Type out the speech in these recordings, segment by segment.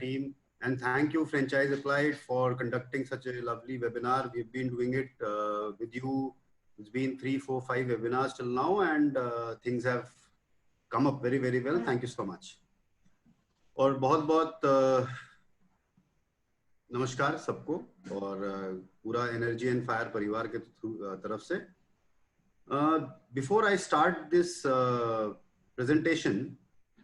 team, and thank you Franchise Applied for conducting such a lovely webinar. We've been doing it with you. It's been 3, 4, 5 webinars till now, and things have come up very, very well. Thank you so much. और बहुत नमस्कार सबको और पूरा energy and fire परिवार के तरफ से. Before I start this presentation,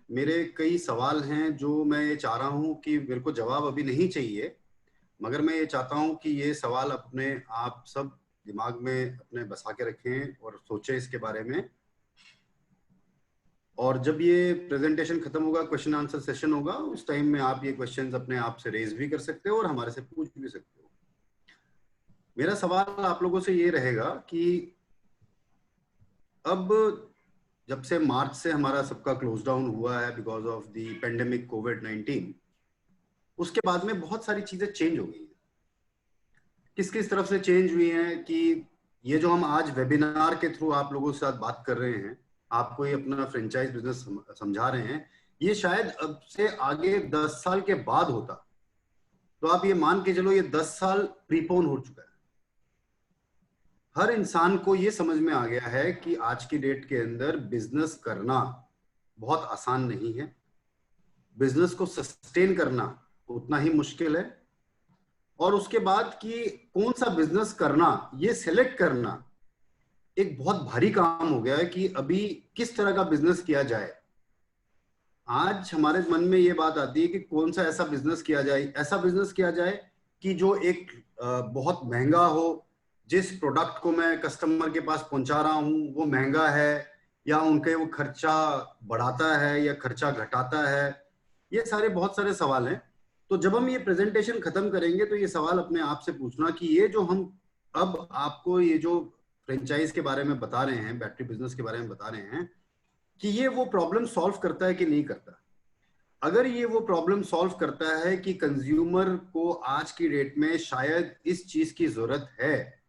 मेरे कई सवाल हैं जो मैं ये चाह रहा हूँ कि मेरे को जवाब अभी नहीं चाहिए, मगर मैं ये चाहता हूँ कि ये सवाल अपने आप सब दिमाग में अपने बसा के रखें और सोचें इसके बारे में. और जब ये प्रेजेंटेशन खत्म होगा, क्वेश्चन आंसर सेशन होगा, उस टाइम में आप ये क्वेश्चंस अपने आप से रेज भी कर सकते हो और हमारे से पूछ भी सकते हो. मेरा सवाल आप लोगों से ये रहेगा कि अब जब से मार्च से हमारा सबका क्लोज डाउन हुआ है बिकॉज ऑफ द पेंडेमिक कोविड-19, उसके बाद में बहुत सारी चीजें चेंज हो गई हैं. किस किस तरफ से चेंज हुई हैं कि ये जो हम आज वेबिनार के थ्रू आप लोगों के साथ बात कर रहे हैं, आपको ये अपना फ्रेंचाइज बिजनेस समझा रहे हैं, ये शायद अब से आगे 10 साल के बाद होता. तो आप ये मान के चलो ये 10 साल प्रीपोन हो चुका है. हर इंसान को ये समझ में आ गया है कि आज की डेट के अंदर बिजनेस करना बहुत आसान नहीं है. बिजनेस को सस्टेन करना उतना ही मुश्किल है. और उसके बाद कि कौन सा बिजनेस करना, ये सिलेक्ट करना एक बहुत भारी काम हो गया है कि अभी किस तरह का बिजनेस किया जाए. आज हमारे मन में ये बात आती है कि कौन सा ऐसा बिजनेस किया जाए, ऐसा बिजनेस किया जाए कि जो एक बहुत महंगा हो, जिस प्रोडक्ट को मैं कस्टमर के पास पहुंचा रहा हूं वो महंगा है, या उनके वो खर्चा बढ़ाता है या खर्चा घटाता है. ये सारे बहुत सारे सवाल हैं. तो जब हम ये प्रेजेंटेशन खत्म करेंगे तो ये सवाल अपने आप से पूछना कि ये जो हम अब आपको ये जो फ्रेंचाइज के बारे में बता रहे हैं, बैटरी बिजनेस के बारे में बता रहे हैं, कि ये वो प्रॉब्लम सॉल्व करता है कि नहीं करता. अगर ये वो प्रॉब्लम सॉल्व करता है कि कंज्यूमर को आज की डेट में शायद इस चीज की जरूरत है,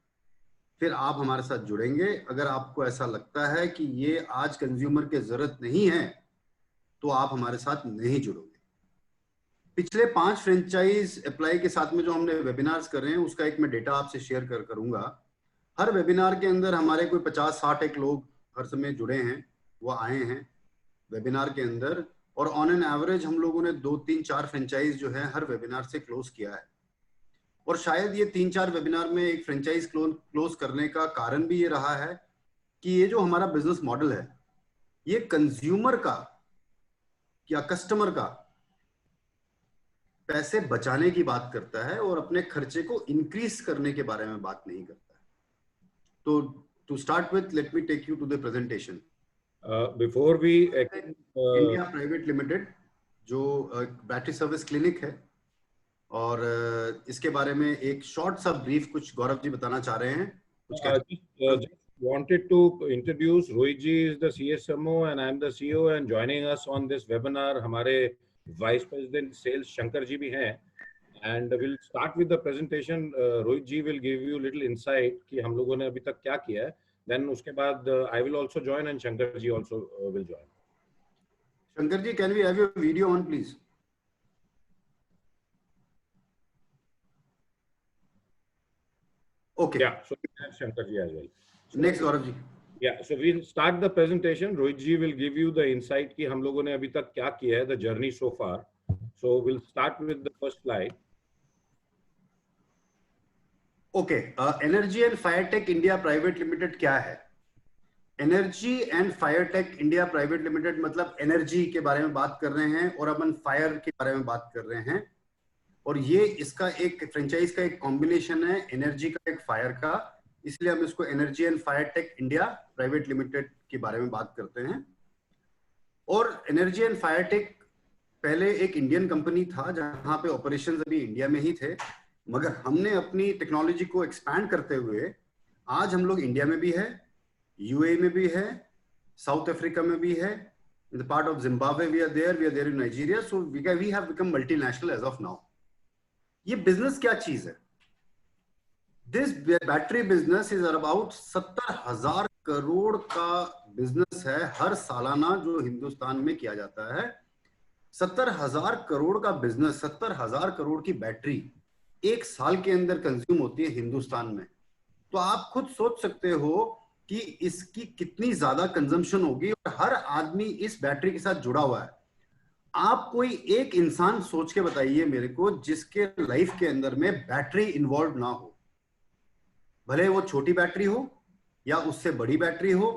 फिर आप हमारे साथ जुड़ेंगे. अगर आपको ऐसा लगता है कि ये आज कंज्यूमर की जरूरत नहीं है, तो आप हमारे साथ नहीं जुड़ोगे. पिछले 5 फ्रेंचाइज अप्लाई के साथ में जो हमने वेबिनार्स कर रहे हैं, उसका एक मैं डेटा आपसे शेयर करूंगा. हर वेबिनार के अंदर हमारे कोई 50-60 एक लोग हर समय जुड़े हैं, वो आए हैं वेबिनार के अंदर, और ऑन एन एवरेज हम लोगों ने 2, 3, 4 फ्रेंचाइज जो है हर वेबिनार से क्लोज किया है. और शायद ये 3-4 वेबिनार में एक फ्रेंचाइज क्लोज करने का कारण भी ये रहा है कि ये जो हमारा बिजनेस मॉडल है, ये कंज्यूमर का या कस्टमर का पैसे बचाने की बात करता है और अपने खर्चे को इंक्रीज करने के बारे में बात नहीं करता है. तो to start with, let me take you to the presentation. Before we India private limited जो बैटरी सर्विस क्लिनिक है, और इसके बारे में एक शॉर्ट सा ब्रीफ कुछ गौरव जी बताना चाह रहे हैं. just wanted to introduce Rohit ji is the CSMO and I am the CEO, and joining us on this webinar हमारे Vice President Sales Shankar ji भी हैं. And we'll start with the presentation. Rohit ji will give you little insight कि हम लोगों ने अभी तक क्या किया है. Then उसके बाद I will also join and Shankar ji also will join. Shankar ji, can we have your video on, please? Okay. Yeah, so we have Shankar ji as well. So, next, Gaurav ji. Yeah, so we'll start the presentation. Rohit ji will give you the insight कि हम लोगों ने अभी तक क्या किया है, the journey so far. So we'll start with the first slide. Okay, Energy and Firetech India Private Limited क्या है? Energy and Firetech India Private Limited मतलब एनर्जी के बारे में बात कर रहे हैं और अपन फायर के बारे में बात कर रहे हैं. और ये इसका एक फ्रेंचाइज का एक कॉम्बिनेशन है, एनर्जी का एक फायर का, इसलिए हम इसको energy and fire tech India private limited के बारे में बात करते हैं. और एनर्जी एंड फायर टेक पहले एक इंडियन कंपनी था जहां पे ऑपरेशंस अभी इंडिया में ही थे, मगर हमने अपनी टेक्नोलॉजी को एक्सपैंड करते हुए आज हम लोग इंडिया में भी है, यूएई में भी है, साउथ अफ्रीका में भी है, in the part of Zimbabwe we are there in Nigeria. So we have become multinational as of now. ये बिजनेस क्या चीज है? This battery business is about 70,000 crore का बिजनेस है हर सालाना जो हिंदुस्तान में किया जाता है. 70,000 करोड़ का बिजनेस, 70,000 करोड़ की बैटरी एक साल के अंदर कंज्यूम होती है हिंदुस्तान में। तो आप खुद सोच सकते हो कि इसकी कितनी ज्यादा कंजम्पशन होगी, और हर आदमी इस बैटरी के साथ जुड़ा हुआ है। आप कोई एक इंसान सोच के बताइए मेरे को जिसके लाइफ के अंदर में बैटरी इन्वॉल्व ना हो, भले वो छोटी बैटरी हो या उससे बड़ी बैटरी हो,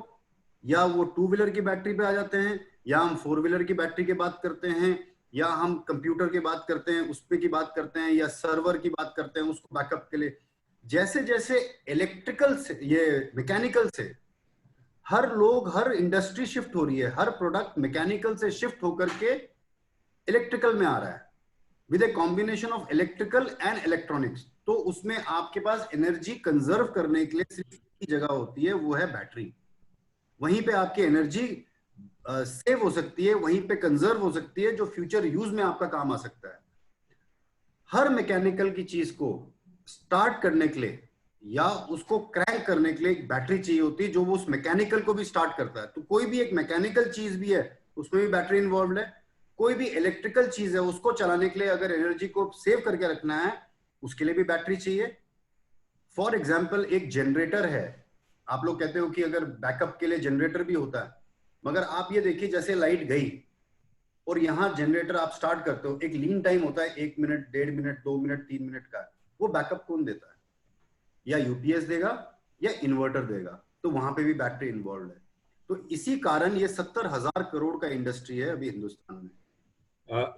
या वो 2 व्हीलर की बैटरी पे आ जाते हैं, या हम 4 व्हीलर की बैटरी की बात करते हैं, या हम कंप्यूटर की बात करते हैं उस पे की बात करते हैं, या सर्वर की बात करते हैं उसको बैकअप के लिए। जैसे जैसे इलेक्ट्रिकल से ये मैकेनिकल से हर इंडस्ट्री शिफ्ट हो रही है, हर प्रोडक्ट मैकेनिकल से शिफ्ट होकर के इलेक्ट्रिकल में आ रहा है, with a combination of electrical and electronics. तो उसमें आपके पास एनर्जी कंजर्व करने के लिए सिर्फ एक ही जगह होती है, वो है बैटरी। वहीं पे आपकी एनर्जी सेव हो सकती है, वहीं पे कंजर्व हो सकती है, जो फ्यूचर यूज में आपका काम आ सकता है। हर मैकेनिकल की चीज को स्टार्ट करने के लिए या उसको क्रैंक करने के लिए एक बैटरी चाहिए होती है, जो वो उस मैकेनिकल को भी स्टार्ट करता है। तो कोई भी एक मैकेनिकल चीज भी है उसमें भी बैटरी इन्वॉल्व है, कोई भी इलेक्ट्रिकल चीज है उसको चलाने के लिए अगर एनर्जी को सेव करके रखना है उसके लिए भी बैटरी चाहिए। फॉर एग्जाम्पल एक जनरेटर है, आप लोग कहते हो कि अगर बैकअप के लिए जनरेटर भी होता है, मगर आप ये देखिए जैसे लाइट गई और यहाँ जनरेटर आप स्टार्ट करते हो, एक लीन टाइम होता है 1 मिनट, 1.5 मिनट, 2 मिनट, 3 मिनट का। वो बैकअप कौन देता है? या यूपीएस देगा या इन्वर्टर देगा, तो वहां पे भी बैटरी इन्वॉल्व है। तो इसी कारण ये 70,000 करोड़ का इंडस्ट्री है अभी हिंदुस्तान में।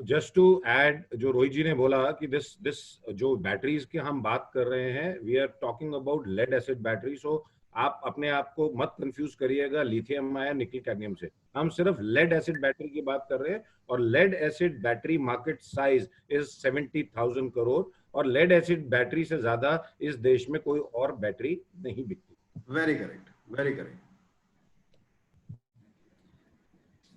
जस्ट टू ऐड, जो रोहित जी ने बोला कि दिस जो बैटरीज की हम बात कर रहे हैं, we are talking about lead acid battery. So आप अपने आप को मत कंफ्यूज करिएगा लिथियम आयन निकल कैडमियम से। हम सिर्फ लेड एसिड बैटरी की बात कर रहे हैं, और lead acid battery market size is 70,000 crore, और लेड एसिड बैटरी से ज्यादा इस देश में कोई और बैटरी नहीं बिकती। Very correct, very correct.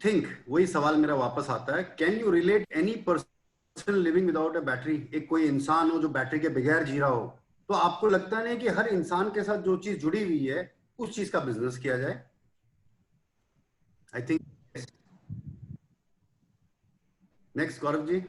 Think, वही सवाल मेरा वापस आता है, can you relate any person living without a battery? एक कोई इंसान हो जो बैटरी के बगैर जी रहा हो, तो आपको लगता नहीं कि हर इंसान के साथ जो चीज जुड़ी हुई है उस चीज का बिजनेस किया जाए? I think. Next Gaurav ji.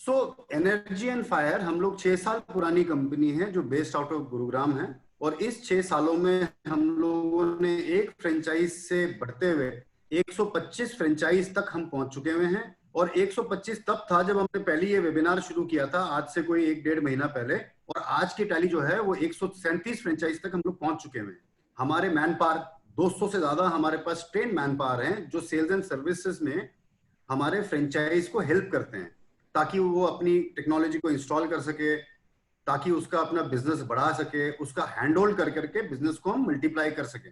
So energy and fire हम लोग 6 साल पुरानी कंपनी है जो बेस्ड आउट ऑफ गुरुग्राम है, और इस 6 सालों में हम लोगों ने एक फ्रेंचाइज से बढ़ते हुए 125 फ्रेंचाइज तक हम पहुंच चुके हुए हैं। और 125 तब था जब हमने पहले ये वेबिनार शुरू किया था, आज से कोई 1-1.5 महीना पहले, और आज की टैली जो है वो 137 फ्रेंचाइज तक हम लोग पहुंच चुके हैं। हमारे मैन पावर 200 से ज्यादा हमारे पास ट्रेन मैन पावर हैं जो सेल्स एंड सर्विसेज में हमारे फ्रेंचाइज को हेल्प करते हैं, ताकि वो अपनी टेक्नोलॉजी को इंस्टॉल कर सके, ताकि उसका अपना बिजनेस बढ़ा सके, उसका हैंड होल्ड कर करके बिजनेस को हम मल्टीप्लाई कर सके।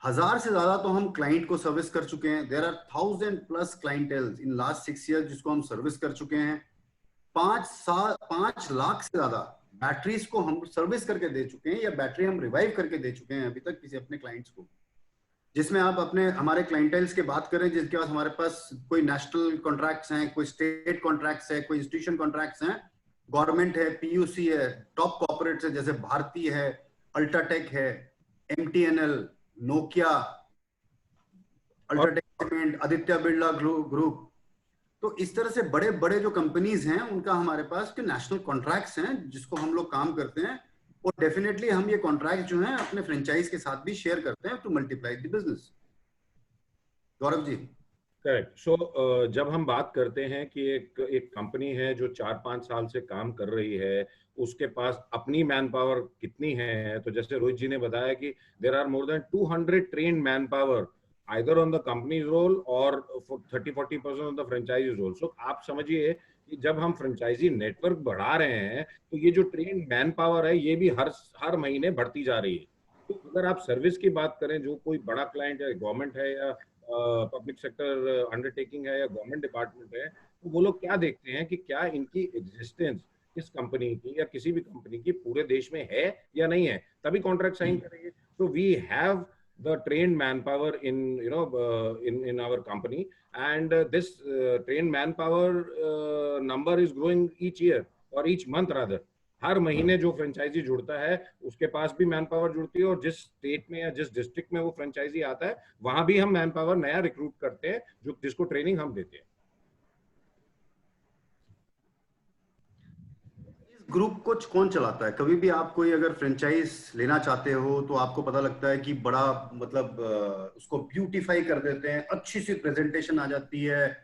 1000 से ज्यादा तो हम क्लाइंट को सर्विस कर चुके हैं। There are 1000+ clienteles in last 6 years जिसको हम सर्विस कर चुके हैं। 5 लाख से ज्यादा बैटरीज को हम सर्विस करके दे चुके हैं, या बैटरी हम रिवाइव करके दे चुके हैं अभी तक किसी अपने क्लाइंट्स को। जिसमें आप अपने हमारे क्लाइंटेल्स की बात करें जिसके पास हमारे पास कोई नेशनल कॉन्ट्रैक्ट्स हैं, कोई स्टेट कॉन्ट्रैक्ट्स है, कोई इंस्टीट्यूशन कॉन्ट्रैक्ट्स हैं, गवर्नमेंट है, पीयूसी है, टॉप कॉर्पोरेट्स है जैसे भारती है, अल्ट्राटेक है, MTNL, Nokia, UltraTech cement, Aditya Birla group. तो इस तरह से बड़े बड़े जो कंपनीज हैं उनका हमारे पास के नेशनल कॉन्ट्रैक्ट्स हैं जिसको हम लोग काम करते हैं, और डेफिनेटली हम ये कॉन्ट्रैक्ट जो हैं अपने फ्रेंचाइज के साथ भी शेयर करते हैं to multiply the business. Gaurav ji. Correct. So जब हम बात करते हैं कि एक कंपनी है जो 4-5 साल से काम कर रही है, उसके पास अपनी मैन पावर कितनी है, तो जैसे रोहित जी ने बताया कि there are more than 200 trained man power either on the companies role और 30-40% on the franchisee role. So आप समझिए कि जब हम फ्रेंचाइजी नेटवर्क बढ़ा रहे हैं तो ये जो ट्रेन मैन पावर है ये भी हर महीने बढ़ती जा रही है। तो अगर आप सर्विस की बात करें, जो कोई बड़ा क्लाइंट है, गवर्नमेंट है या पब्लिक सेक्टर अंडरटेकिंग है या गवर्नमेंट डिपार्टमेंट है, तो वो लोग क्या देखते हैं कि क्या इनकी एग्जिस्टेंस इस कंपनी की या किसी भी कंपनी की पूरे देश में है या नहीं है, तभी कॉन्ट्रैक्ट साइन करेंगे। तो we have the trained manpower in in our company, and this trained manpower number is growing each year or each month rather. हर महीने जो फ्रेंचाइजी जुड़ता है उसके पास भी मैन पावर जुड़ती है, और जिस स्टेट में या जिस डिस्ट्रिक्ट में वो फ्रेंचाइजी आता है वहां भी हम मैन पावर नया रिक्रूट करते हैं, जो जिसको ट्रेनिंग हम देते हैं। ग्रुप को कौन चलाता है? कभी भी आप कोई अगर फ्रेंचाइज लेना चाहते हो तो आपको पता लगता है कि बड़ा मतलब उसको ब्यूटीफाई कर देते हैं, अच्छी सी प्रेजेंटेशन आ जाती है,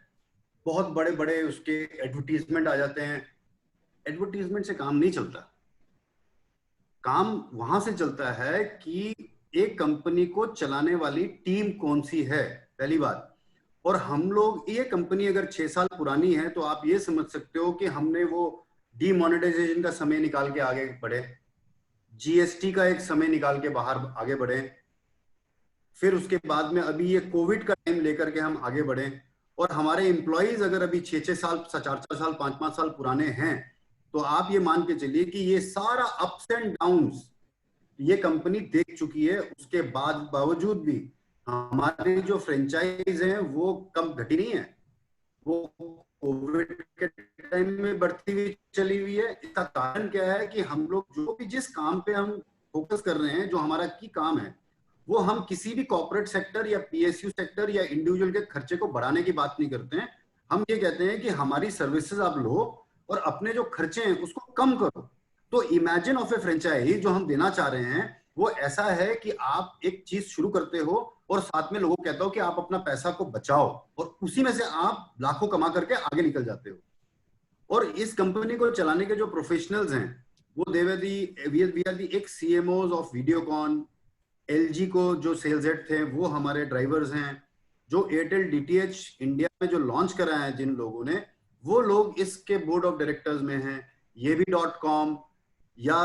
बहुत बड़े बड़े उसके एडवर्टीजमेंट आ जाते हैं। एडवर्टीजमेंट से काम नहीं चलता। काम वहां से चलता है कि एक कंपनी को चलाने वाली टीम कौन सी है, पहली बात। और हम लोग, ये कंपनी अगर 6 साल पुरानी है तो आप ये समझ सकते हो कि हमने वो डीमोनेटाइजेशन का समय निकाल के आगे बढ़े, जीएसटी का एक समय निकाल के बाहर आगे बढ़े, फिर उसके बाद में अभी ये कोविड का टाइम लेकर के हम आगे बढ़े। और हमारे एम्प्लॉयज अगर अभी 6-6 साल, 4-4 साल, 5-5 साल पुराने हैं, तो आप ये मान के चलिए कि ये सारा अप्स एंड डाउन्स ये कंपनी देख चुकी है। उसके बावजूद भी हमारी जो फ्रेंचाइज हैं वो कम घटी नहीं है, वो कोविड के टाइम में बढ़ती हुई चली हुई है। इसका कारण क्या है कि हम लोग जो भी जिस काम पे हम फोकस कर रहे हैं, जो हमारा की काम है, वो हम किसी भी कॉर्पोरेट सेक्टर या पीएसयू सेक्टर या इंडिविजुअल के खर्चे को बढ़ाने की बात नहीं करते हैं। हम ये कहते हैं कि हमारी सर्विसेज आप लो और अपने जो खर्चे हैं उसको कम करो। तो इमेजिन ऑफ ए फ्रेंचाइज जो हम देना चाह रहे हैं वो ऐसा है कि आप एक चीज शुरू करते हो और साथ में लोगों को कहता हो कि आप अपना पैसा को बचाओ, और उसी में से आप लाखों कमा करके आगे निकल जाते हो। और इस कंपनी को चलाने के जो प्रोफेशनल्स हैं वो वी आर दी एक सीएमओज ऑफ वीडियोकॉन। एलजी को जो सेल्स हेड थे वो हमारे ड्राइवर्स हैं। जो एयरटेल डीटीएच इंडिया में जो लॉन्च करा है जिन लोगों ने, वो लोग इसके बोर्ड ऑफ डायरेक्टर्स में हैं। ये भी .com या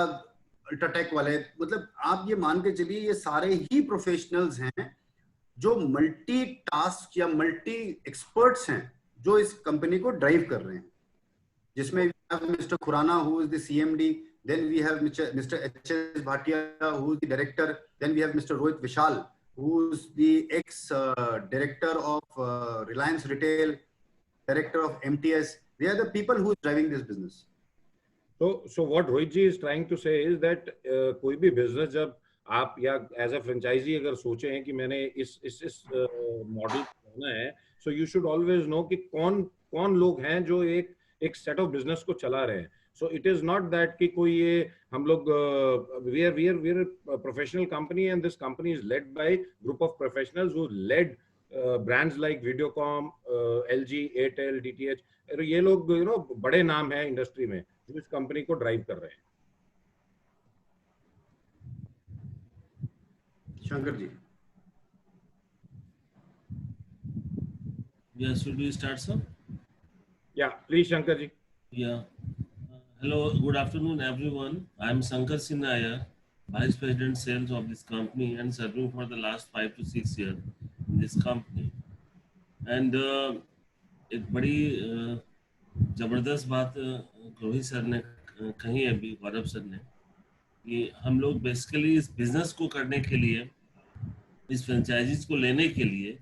अल्ट्राटेक वाले, मतलब आप ये मान के चलिए ये सारे ही प्रोफेशनल्स हैं जो मल्टी टास्क या मल्टी एक्सपर्ट्स हैं जो इस कंपनी को ड्राइव कर रहे हैं। जिसमें mister Khurana who is the CMD, then we have Mr. H.S. Bhatia who is the director, then we have Mr. Rohit Vishal who is the ex director of Reliance Retail, director of MTS. They are the people who is driving this business. So what Rohit ji is trying to say is that कोई भी business जब आप या as a franchise अगर सोचे हैं कि मैंने इस मॉडल करना है, so you should always no कि कौन लोग हैं जो एक सेट ऑफ बिजनेस को चला रहे हैं। So it is not that कि कोई ये हम लोग we are a professional company, and this company is led by group of professionals who led brands like Videocom, LG, Airtel, DTH। ये लोग बड़े नाम हैं इंडस्ट्री में जो इस कंपनी को ड्राइव कर रहे हैं। Shankar ji. Yes, should we start, sir? Yeah, please, Shankar ji. Yeah. Hello, good afternoon, everyone. I'm Shankar Sinaya, Vice President Sales of this company and serving for the last 5 to 6 years in this company. And एक बड़ी ज़बरदस्त बात Rohit sir ने कही अभी, गौरव sir ने, कि हम लोग बेसिकली इस बिजनेस को करने के लिए, इस फ्रेंचाइजीज को लेने के लिए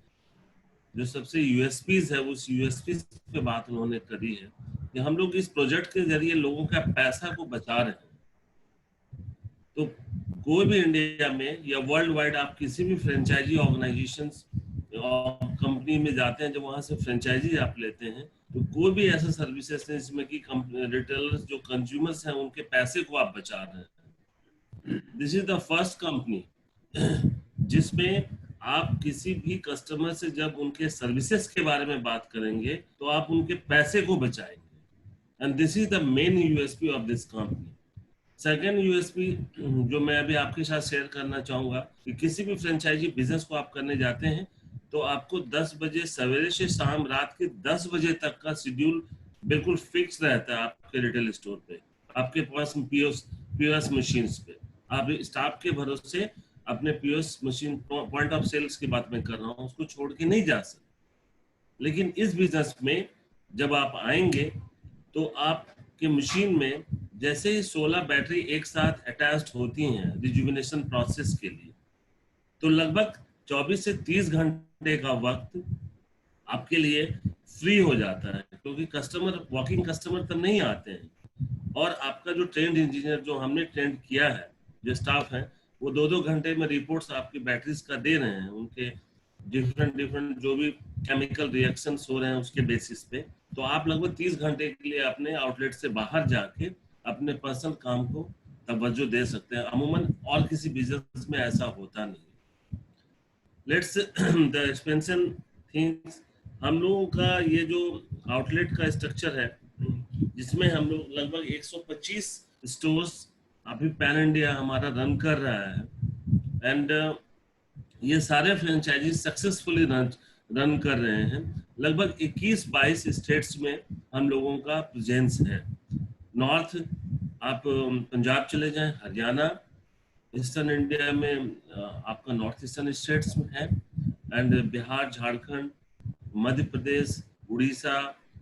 जो सबसे यूएसपीज है उस यूएसपीज पे बात उन्होंने करी है कि हम लोग इस प्रोजेक्ट के जरिए लोगों का पैसा को बचा रहे हैं। तो कोई भी इंडिया में या वर्ल्ड वाइड आप किसी भी फ्रेंचाइजी ऑर्गेनाइजेशंस और कंपनी में जाते हैं, जब वहां से फ्रेंचाइजी आप लेते हैं तो कोई भी ऐसा सर्विसेज है जिसमें कि रिटेलर्स जो कंज्यूमर्स हैं उनके पैसे को आप बचा रहे हैं। This is the first company जिसमें आप किसी भी कस्टमर से जब उनके सर्विसेज के बारे में बात करेंगे तो आप उनके पैसे को बचाएंगे, and this is the main USP of this company. Second USP जो मैं अभी आपके साथ शेयर करना चाहूंगा कि किसी भी फ्रेंचाइजी बिजनेस को आप करने जाते हैं तो आपको 10 बजे सवेरे से शाम रात के 10 बजे तक का शेड्यूल बिल्कुल फिक्स रहता है आपके रिटेल स्टोर पे, आपके पास पीओएस मशीन्स पे। आप स्टाफ के भरोसे अपने POS machine, point of sales की बात मैं कर रहा हूँ, उसको छोड़ के नहीं जा सकते। लेकिन इस बिजनेस में जब आप आएंगे तो आपके मशीन में जैसे ही 16 बैटरी एक साथ अटैच्ड होती हैं रिजुविनेशन प्रोसेस के लिए, तो लगभग 24 से 30 घंटे का वक्त आपके लिए फ्री हो जाता है, क्योंकि कस्टमर, वॉकिंग कस्टमर तो नहीं आते हैं और आपका जो ट्रेंड इंजीनियर जो हमने ट्रेंड किया है, जो स्टाफ है, वो 2-2 घंटे में रिपोर्ट्स आपकी बैटरीज का दे रहे हैं, उनके डिफरेंट जो भी केमिकल रिएक्शंस हो रहे हैं उसके बेसिस पे। तो आप लगभग 30 घंटे के लिए अपने आउटलेट से बाहर जाके अपने पर्सनल काम को तवज्जो दे सकते हैं। अमूमन और किसी बिजनेस में ऐसा होता नहीं। लेट्स द एक्सपेंशन थिंग्स, हम लोगों का ये जो आउटलेट का स्ट्रक्चर है, जिसमें हम लोग लगभग 125 स्टोर्स अभी पैन इंडिया हमारा रन कर रहा है, एंड ये सारे फ्रेंचाइजी सक्सेसफुली रन कर रहे हैं। लगभग 21-22 स्टेट्स में हम लोगों का प्रेजेंस है। नॉर्थ आप पंजाब चले जाएं, हरियाणा, ईस्टर्न इंडिया में आपका नॉर्थ ईस्टर्न स्टेट्स में है, एंड बिहार, झारखंड, मध्य प्रदेश, उड़ीसा,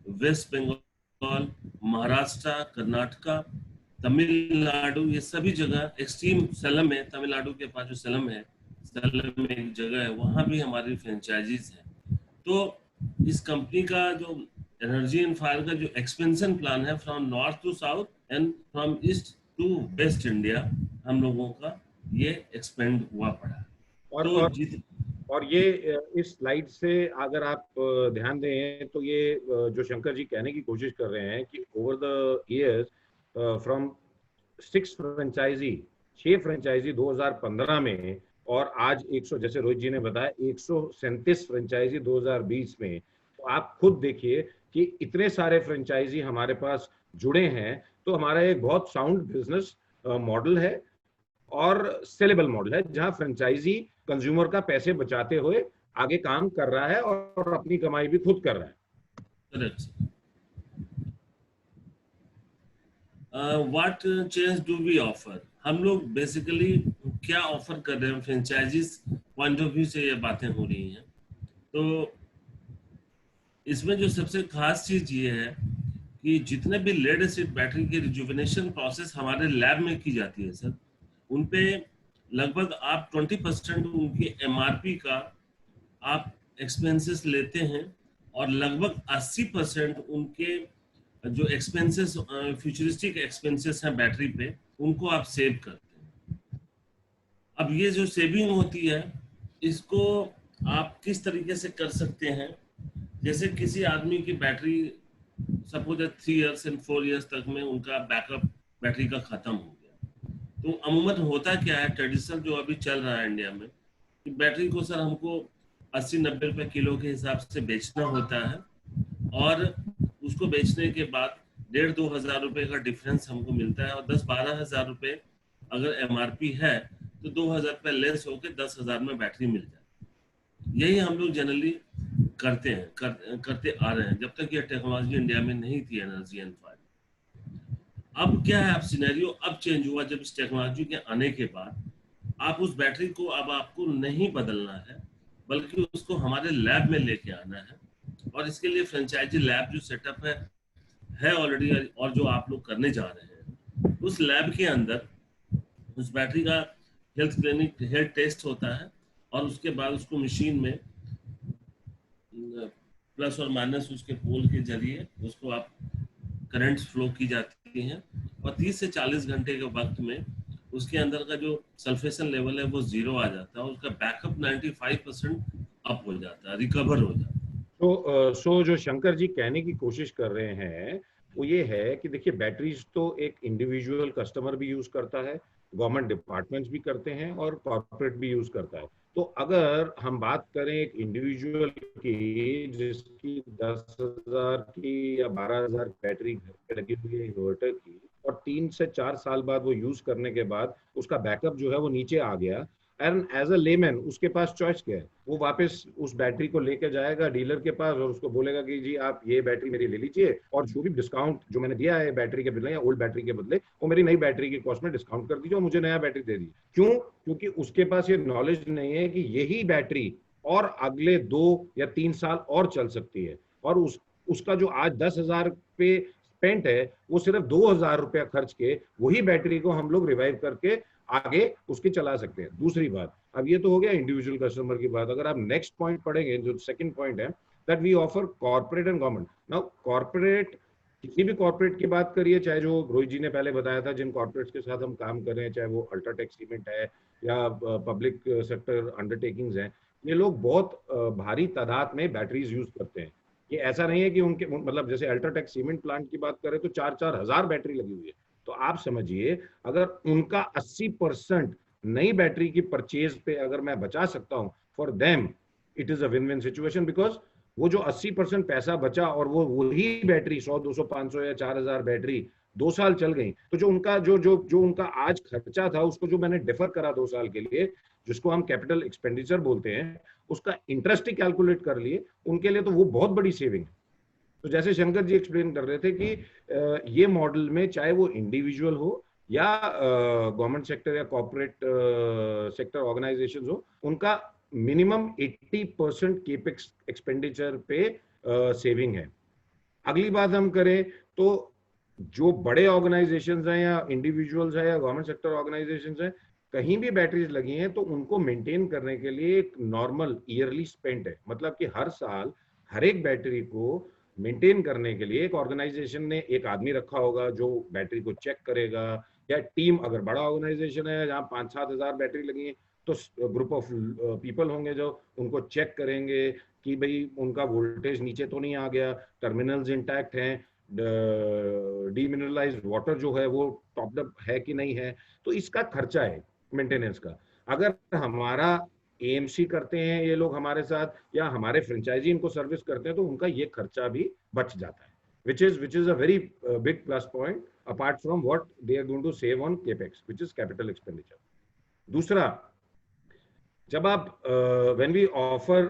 वेस्ट बंगाल, महाराष्ट्र, कर्नाटका, तमिलनाडु, ये सभी जगह, एक्सट्रीम सलम है, तमिलनाडु के पास जो सलम है, सलम में एक जगह है, वहाँ भी हमारी फ्रेंचाइजीज हैं। तो इस कंपनी का जो एनर्जी एंड फायर का जो एक्सपेंशन प्लान है, from north to south and from east to west India, हम लोगों का ये एक्सपेंड हुआ पड़ा। और ये इस स्लाइड से अगर आप ध्यान दें तो ये जो शंकर जी कहने की कोशिश कर रहे हैं कि over the years from 6 franchisee 2015 में, और आज 100, जैसे रोहित जी ने बताया, 137 फ्रेंचाइजी 2020 में। तो आप खुद देखिए कि इतने सारे फ्रेंचाइजी हमारे पास जुड़े हैं। तो हमारा एक बहुत साउंड बिजनेस मॉडल है और सेलेबल मॉडल है, जहां फ्रेंचाइजी कंज्यूमर का पैसे बचाते हुए आगे काम कर रहा है और अपनी कमाई भी खुद कर रहा है। What change do we offer? हम लोग बेसिकली क्या ऑफर कर रहे हैं, फ्रेंचाइजीज पॉइंट ऑफ व्यू से ये बातें हो रही हैं। तो इसमें जो सबसे खास चीज ये है कि जितने भी लेड एसिड बैटरी की रिजुविनेशन प्रोसेस हमारे लैब में की जाती है सर, उनपे लगभग आप 20% उनकी एमआरपी का आप एक्सपेंसेस लेते हैं, और लगभग 80% उनके जो एक्सपेंसेस, फ्यूचरिस्टिक एक्सपेंसेस हैं बैटरी पे, उनको आप सेव करते हैं। अब ये जो सेविंग होती है, इसको आप किस तरीके से कर सकते हैं? जैसे किसी आदमी की battery suppose 3 years and 4 years तक में उनका बैकअप बैटरी का खत्म हो गया, तो अमूमन होता क्या है, ट्रेडिशनल जो अभी चल रहा है इंडिया में, कि बैटरी को सर हमको 80-90 रुपए किलो के हिसाब से बेचना होता है, और उसको बेचने के बाद 1,500-2 हजार रुपए का डिफरेंस हमको मिलता है, और 10-12 हजार रुपए अगर एमआरपी है तो 2 हजार रुपए लेस होकर 10 हजार में बैटरी मिल जाती है। यही हम लोग जनरली करते हैं, करते आ रहे हैं, जब तक ये टेक्नोलॉजी इंडिया में नहीं थी, एनर्जी एंड फायर। अब क्या है, अब सिनेरियो अब चेंज हुआ, जब इस टेक्नोलॉजी के आने के बाद आप उस बैटरी को अब आपको नहीं बदलना है, बल्कि उसको हमारे लैब में लेके आना है। और इसके लिए फ्रेंचाइजी लैब जो सेटअप है ऑलरेडी, और जो आप लोग करने जा रहे हैं, उस लैब के अंदर उस बैटरी का हेल्थ क्लिनिक, हेल्थ टेस्ट होता है, और उसके बाद उसको मशीन में प्लस और माइनस उसके पोल के जरिए उसको आप करंट फ्लो की जाती हैं, और 30 से 40 घंटे के वक्त में उसके अंदर का जो सल्फेशन लेवल है वो 0 आ जाता है, उसका बैकअप 95% अप हो जाता है, रिकवर हो जाता है। तो जो शंकर जी कहने की कोशिश कर रहे हैं वो ये है कि देखिए, बैटरीज तो एक इंडिविजुअल कस्टमर भी यूज करता है, गवर्नमेंट डिपार्टमेंट्स भी करते हैं, और कॉर्पोरेट भी यूज करता है। तो अगर हम बात करें एक इंडिविजुअल की जिसकी 10,000 की या 12,000 बैटरी घर पे लगी हुई है इन्वर्टर की, और 3 से 4 साल बाद वो यूज करने के बाद उसका बैकअप जो है वो नीचे आ गया, एंड एज अ लेमैन उसके पास चॉइस क्या है? वो वापस उस बैटरी को लेके जाएगा डीलर के पास और उसको बोलेगा कि जी आप ये बैटरी मेरी ले लीजिए, और जो भी डिस्काउंट जो मैंने दिया है बैटरी के बदले या ओल्ड बैटरी के बदले, वो मेरी नई बैटरी की कॉस्ट में डिस्काउंट कर दीजिए और मुझे नया बैटरी दे दीजिए। क्यों? क्योंकि उसके पास ये नॉलेज नहीं है कि यही बैटरी और अगले 2 या 3 साल और चल सकती है, और उसका जो आज 10,000 पे स्पेंट है, वो सिर्फ 2,000 रुपया खर्च के वही बैटरी को हम लोग रिवाइव करके आगे उसके चला सकते हैं। दूसरी बात, अब ये तो हो गया इंडिविजुअल कस्टमर की बात। अगर आप नेक्स्ट पॉइंट पढ़ेंगे, जो सेकंड पॉइंट है, that we offer corporate and government. Now corporate किसी भी कॉर्पोरेट की बात करिए, चाहे जो रोहित जी ने पहले बताया था, जिन कॉर्पोरेट्स के साथ हम काम कर रहे हैं, चाहे वो अल्ट्राटेक सीमेंट है या पब्लिक सेक्टर अंडरटेकिंग्स हैं, ये लोग बहुत भारी तादाद में बैटरीज यूज करते हैं। ये ऐसा नहीं है कि उनके मतलब जैसे अल्ट्राटेक सीमेंट प्लांट की बात करें तो 4-4 हजार बैटरी लगी हुई है। तो आप समझिए, अगर उनका 80% नई बैटरी की परचेज पे अगर मैं बचा सकता हूँ, for them it is a win win situation, because वो जो 80% पैसा बचा और वो वही बैटरी 100, 200, 500 या 4000 बैटरी 2 साल चल गई, तो जो उनका जो उनका आज खर्चा था, उसको जो मैंने डिफर करा 2 साल के लिए, जिसको हम कैपिटल एक्सपेंडिचर बोलते हैं, उसका इंटरेस्ट ही कैलकुलेट कर लिए, उनके लिए तो वो बहुत बड़ी सेविंग है। तो जैसे शंकर जी एक्सप्लेन कर रहे थे कि ये मॉडल में चाहे वो इंडिविजुअल हो या गवर्नमेंट सेक्टर या कॉर्पोरेट सेक्टर ऑर्गेनाइजेशन हो, उनका मिनिमम 80% केपेक्स एक्सपेंडिचर पे सेविंग है। अगली बात हम करें तो जो बड़े ऑर्गेनाइजेशंस हैं या इंडिविजुअल्स हैं या गवर्नमेंट सेक्टर ऑर्गेनाइजेशंस हैं, कहीं भी बैटरीज लगी हैं तो उनको मेंटेन करने के लिए एक नॉर्मल ईयरली स्पेंड है। मतलब कि हर साल हर एक बैटरी को मेंटेन करने के लिए एक ऑर्गेनाइजेशन ने एक आदमी रखा होगा जो बैटरी को चेक करेगा, या टीम, अगर बड़ा ऑर्गेनाइजेशन है जहाँ 5-7 हजार बैटरी लगी है तो ग्रुप ऑफ पीपल होंगे जो उनको चेक करेंगे कि भाई उनका वोल्टेज नीचे तो नहीं आ गया, टर्मिनल्स इंटैक्ट हैं, डीमिनरलाइज्ड वाटर जो है वो टॉप्ड अप है कि नहीं है। तो इसका खर्चा है मेंटेनेंस का। अगर हमारा एएमसी करते हैं ये लोग हमारे साथ, या हमारे फ्रेंचाइजी इनको सर्विस करते हैं, तो उनका ये खर्चा भी बच जाता है, which is a very big plus point apart from what they are going to save on capex, which is capital expenditure. दूसरा, जब आप when we offer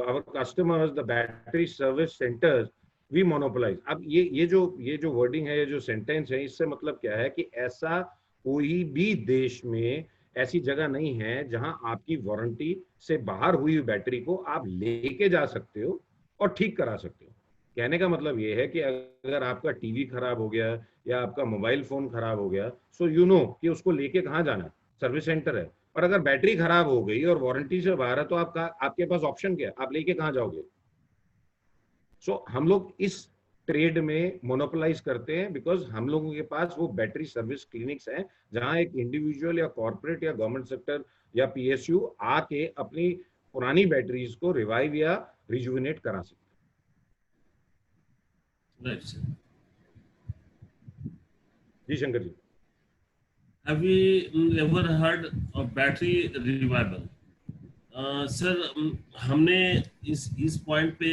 our customers the battery service centers, we monopolize. अब ये जो wording है, ये जो sentence है, इससे मतलब क्या है कि ऐसा कोई भी देश में ऐसी जगह नहीं है जहां आपकी वारंटी से बाहर हुई बैटरी को आप लेके जा सकते हो और ठीक करा सकते हो। कहने का मतलब ये है कि अगर आपका टीवी खराब हो गया या आपका मोबाइल फोन खराब हो गया, सो यू नो कि उसको लेके कहाँ जाना है, सर्विस सेंटर है। और अगर बैटरी खराब हो गई और वारंटी से बाहर है तो आपके पास ऑप्शन क्या है, आप लेके कहाँ जाओगे? सो हम लोग इस ट्रेड में मोनोपोलाइज करते हैं बिकॉज हम लोगों के पास वो बैटरी सर्विस क्लिनिक्स हैं जहां एक इंडिविजुअल या कॉर्पोरेट या गवर्नमेंट सेक्टर या पीएसयू आके अपनी पुरानी बैटरीज को रिवाइव या रिजुविनेट करा सकते हैं। जी Shankar ji, Have you ever heard of battery revival? Sir हमने इस पॉइंट पे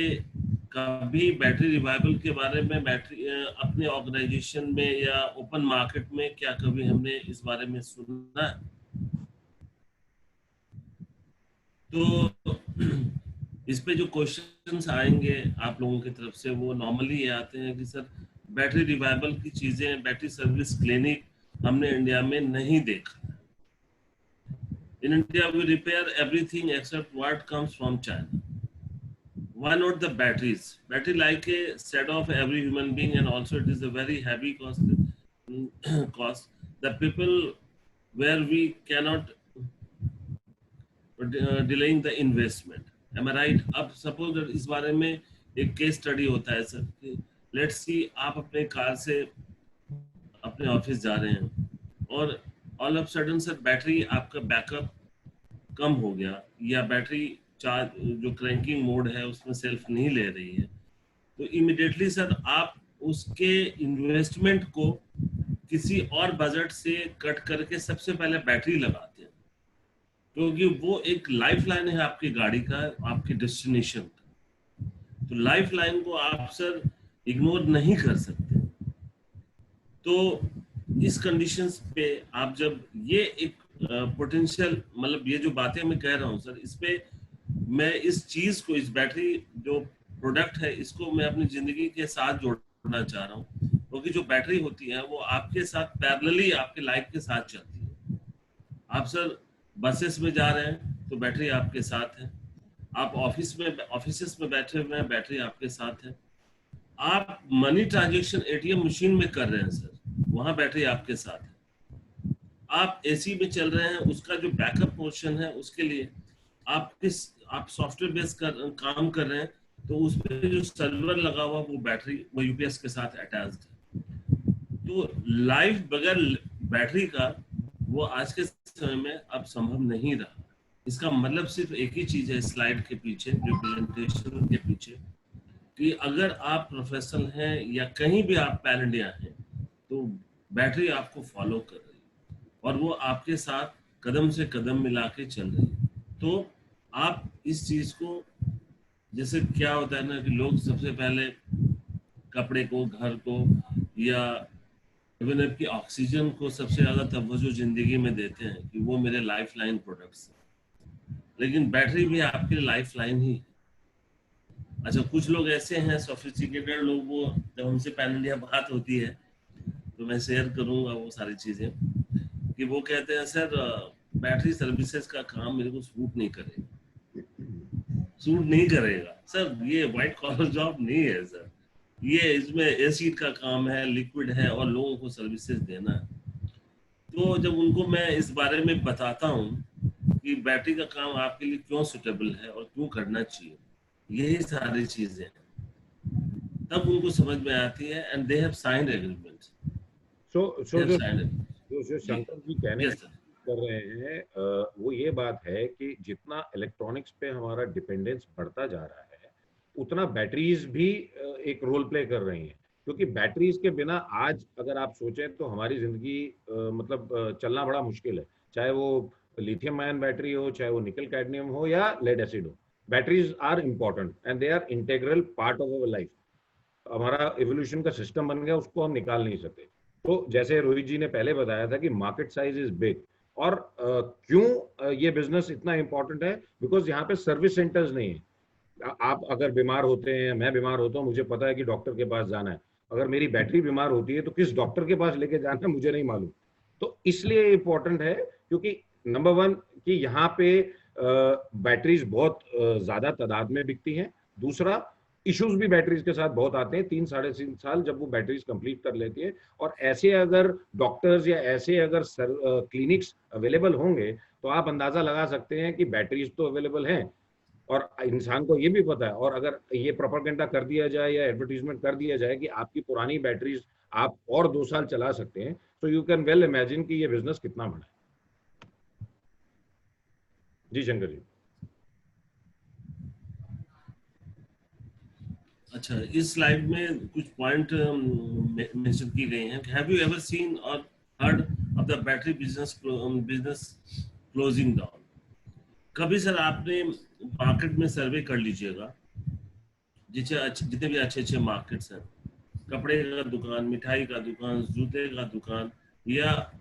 कभी बैटरी रिवाइवल के बारे में अपने ऑर्गेनाइजेशन में या ओपन मार्केट में क्या कभी हमने इस बारे में सुना है? तो इस पे जो क्वेश्चंस आएंगे आप लोगों की तरफ से वो नॉर्मली ये आते हैं कि सर बैटरी रिवाइवल की चीजें, बैटरी सर्विस क्लिनिक हमने इंडिया में नहीं देखा। In India, we repair everything except what comes from China. Why not the batteries? Battery like a set of every human being, and also it is a very heavy cost. The people where we cannot delaying the investment. Am I right? अब suppose that इस बारे में एक case study होता है sir कि let's see आप अपने कार से अपने ऑफिस जा रहे हैं और all of sudden sir battery आपका बैकअप कम हो गया या बैटरी चार्ज जो क्रैंकिंग मोड है उसमें सेल्फ नहीं ले रही है, तो इमीडिएटली सर आप उसके इन्वेस्टमेंट को किसी और बजट से कट करके सबसे पहले बैटरी लगाते हैं, क्योंकि वो एक लाइफ लाइन है आपकी गाड़ी का, आपकी डेस्टिनेशन का। तो लाइफ लाइन को आप सर इग्नोर नहीं कर सकते। तो इस कंडीशंस पे आप जब ये एक पोटेंशियल मतलब ये जो बातें मैं कह रहा हूँ सर, इस पे मैं इस चीज को, इस बैटरी जो प्रोडक्ट है इसको मैं अपनी जिंदगी के साथ जोड़ना चाह रहा हूँ, क्योंकि जो बैटरी होती है वो आपके साथ पैरेलली आपके लाइफ के साथ चलती है। आप सर बसेस में जा रहे हैं तो बैटरी आपके साथ है, आप ऑफिस में बैठे हुए हैं बैटरी आपके साथ है, आप मनी ट्रांजेक्शन एटीएम मशीन में कर रहे हैं सर, वहां बैटरी आपके साथ है, आप एसी में चल रहे हैं उसका जो बैकअप पोर्शन है उसके लिए आप सॉफ्टवेयर बेस्ड काम कर रहे हैं तो उसमें जो सर्वर लगा हुआ वो बैटरी वो यूपीएस के साथ अटैच्ड है। तो लाइफ बगैर बैटरी का वो आज के समय में अब संभव नहीं रहा। इसका मतलब सिर्फ एक ही चीज है स्लाइड के पीछे, रिप्रेजेंटेशन के पीछे, कि अगर आप प्रोफेशनल हैं या कहीं भी आप पैन इंडिया हैं तो बैटरी आपको फॉलो कर रही है और वो आपके साथ कदम से कदम मिला के चल रही है। तो आप इस चीज को, जैसे क्या होता है ना कि लोग सबसे पहले कपड़े को, घर को या इवन आपकी ऑक्सीजन को सबसे ज्यादा तवज्जो जिंदगी में देते हैं कि वो मेरे लाइफ लाइन प्रोडक्ट्स हैं, लेकिन बैटरी भी आपके लाइफ लाइन ही है। अच्छा, कुछ लोग ऐसे हैं सोफिस्टिकेटेड लोग, वो जब हमसे पैन इंडिया बात होती है तो मैं शेयर करूंगा वो सारी चीजें, कि वो कहते हैं सर बैटरी सर्विसेज का काम मेरे को सूट नहीं करेगा सर, ये व्हाइट कॉलर जॉब नहीं है सर, ये इसमें एसिड का काम है, लिक्विड है और लोगों को सर्विसेज देना है। तो जब उनको मैं इस बारे में बताता हूँ कि बैटरी का काम आपके लिए क्यों सुटेबल है और क्यों करना चाहिए, यही सारी चीजें हैं, तब उनको समझ में आती है and they have signed agreement. जो शंकर जी कहने कर रहे हैं वो ये बात है कि जितना इलेक्ट्रॉनिक्स पे हमारा डिपेंडेंस बढ़ता जा रहा है उतना बैटरीज भी एक रोल प्ले कर रही हैं, क्योंकि बैटरीज के बिना आज अगर आप सोचें तो हमारी जिंदगी मतलब चलना बड़ा मुश्किल है, चाहे वो लिथियम आयन बैटरी हो, चाहे वो निकल कैडमियम हो या लेड एसिड हो। Batteries are important and they are integral part of our life. हमारा एवोल्यूशन का सिस्टम बन गया, उसको हम निकाल नहीं सकते। तो जैसे रोहित जी ने पहले बताया था कि मार्केट साइज इज बिग, और क्यों ये बिजनेस इतना इंपॉर्टेंट है, बिकॉज यहाँ पे सर्विस सेंटर्स नहीं है। आप अगर बीमार होते हैं, मैं बीमार होता हूँ, मुझे पता है कि डॉक्टर के पास जाना है, अगर मेरी बैटरी बीमार होती है तो किस डॉक्टर के पास लेके जाना है मुझे नहीं मालूम। तो इसलिए इंपॉर्टेंट है, क्योंकि नंबर वन कि यहाँ पे बैटरीज बहुत ज्यादा तादाद में बिकती हैं, दूसरा इश्यूज भी बैटरीज के साथ बहुत आते हैं 3-3.5 साल जब वो बैटरीज कंप्लीट कर लेती है, और ऐसे अगर डॉक्टर्स या ऐसे अगर क्लिनिक्स अवेलेबल होंगे तो आप अंदाजा लगा सकते हैं कि बैटरीज तो अवेलेबल हैं, और इंसान को ये भी पता है, और अगर ये प्रोपेगेंडा कर दिया जाए या एडवर्टीजमेंट कर दिया जाए कि आपकी पुरानी बैटरीज आप और 2 साल चला सकते हैं, तो यू कैन वेल इमेजिन कि ये बिजनेस कितना बड़ा है। जी शंकर जी। अच्छा, इस स्लाइड में कुछ पॉइंट मेंशन की गई हैं। हैव यू एवर सीन और heard of the battery business closing down? कभी सर आपने मार्केट में सर्वे कर लीजिएगा, जितने भी अच्छे अच्छे मार्केट्स हैं, कपड़े का दुकान, मिठाई का दुकान, जूते का दुकान या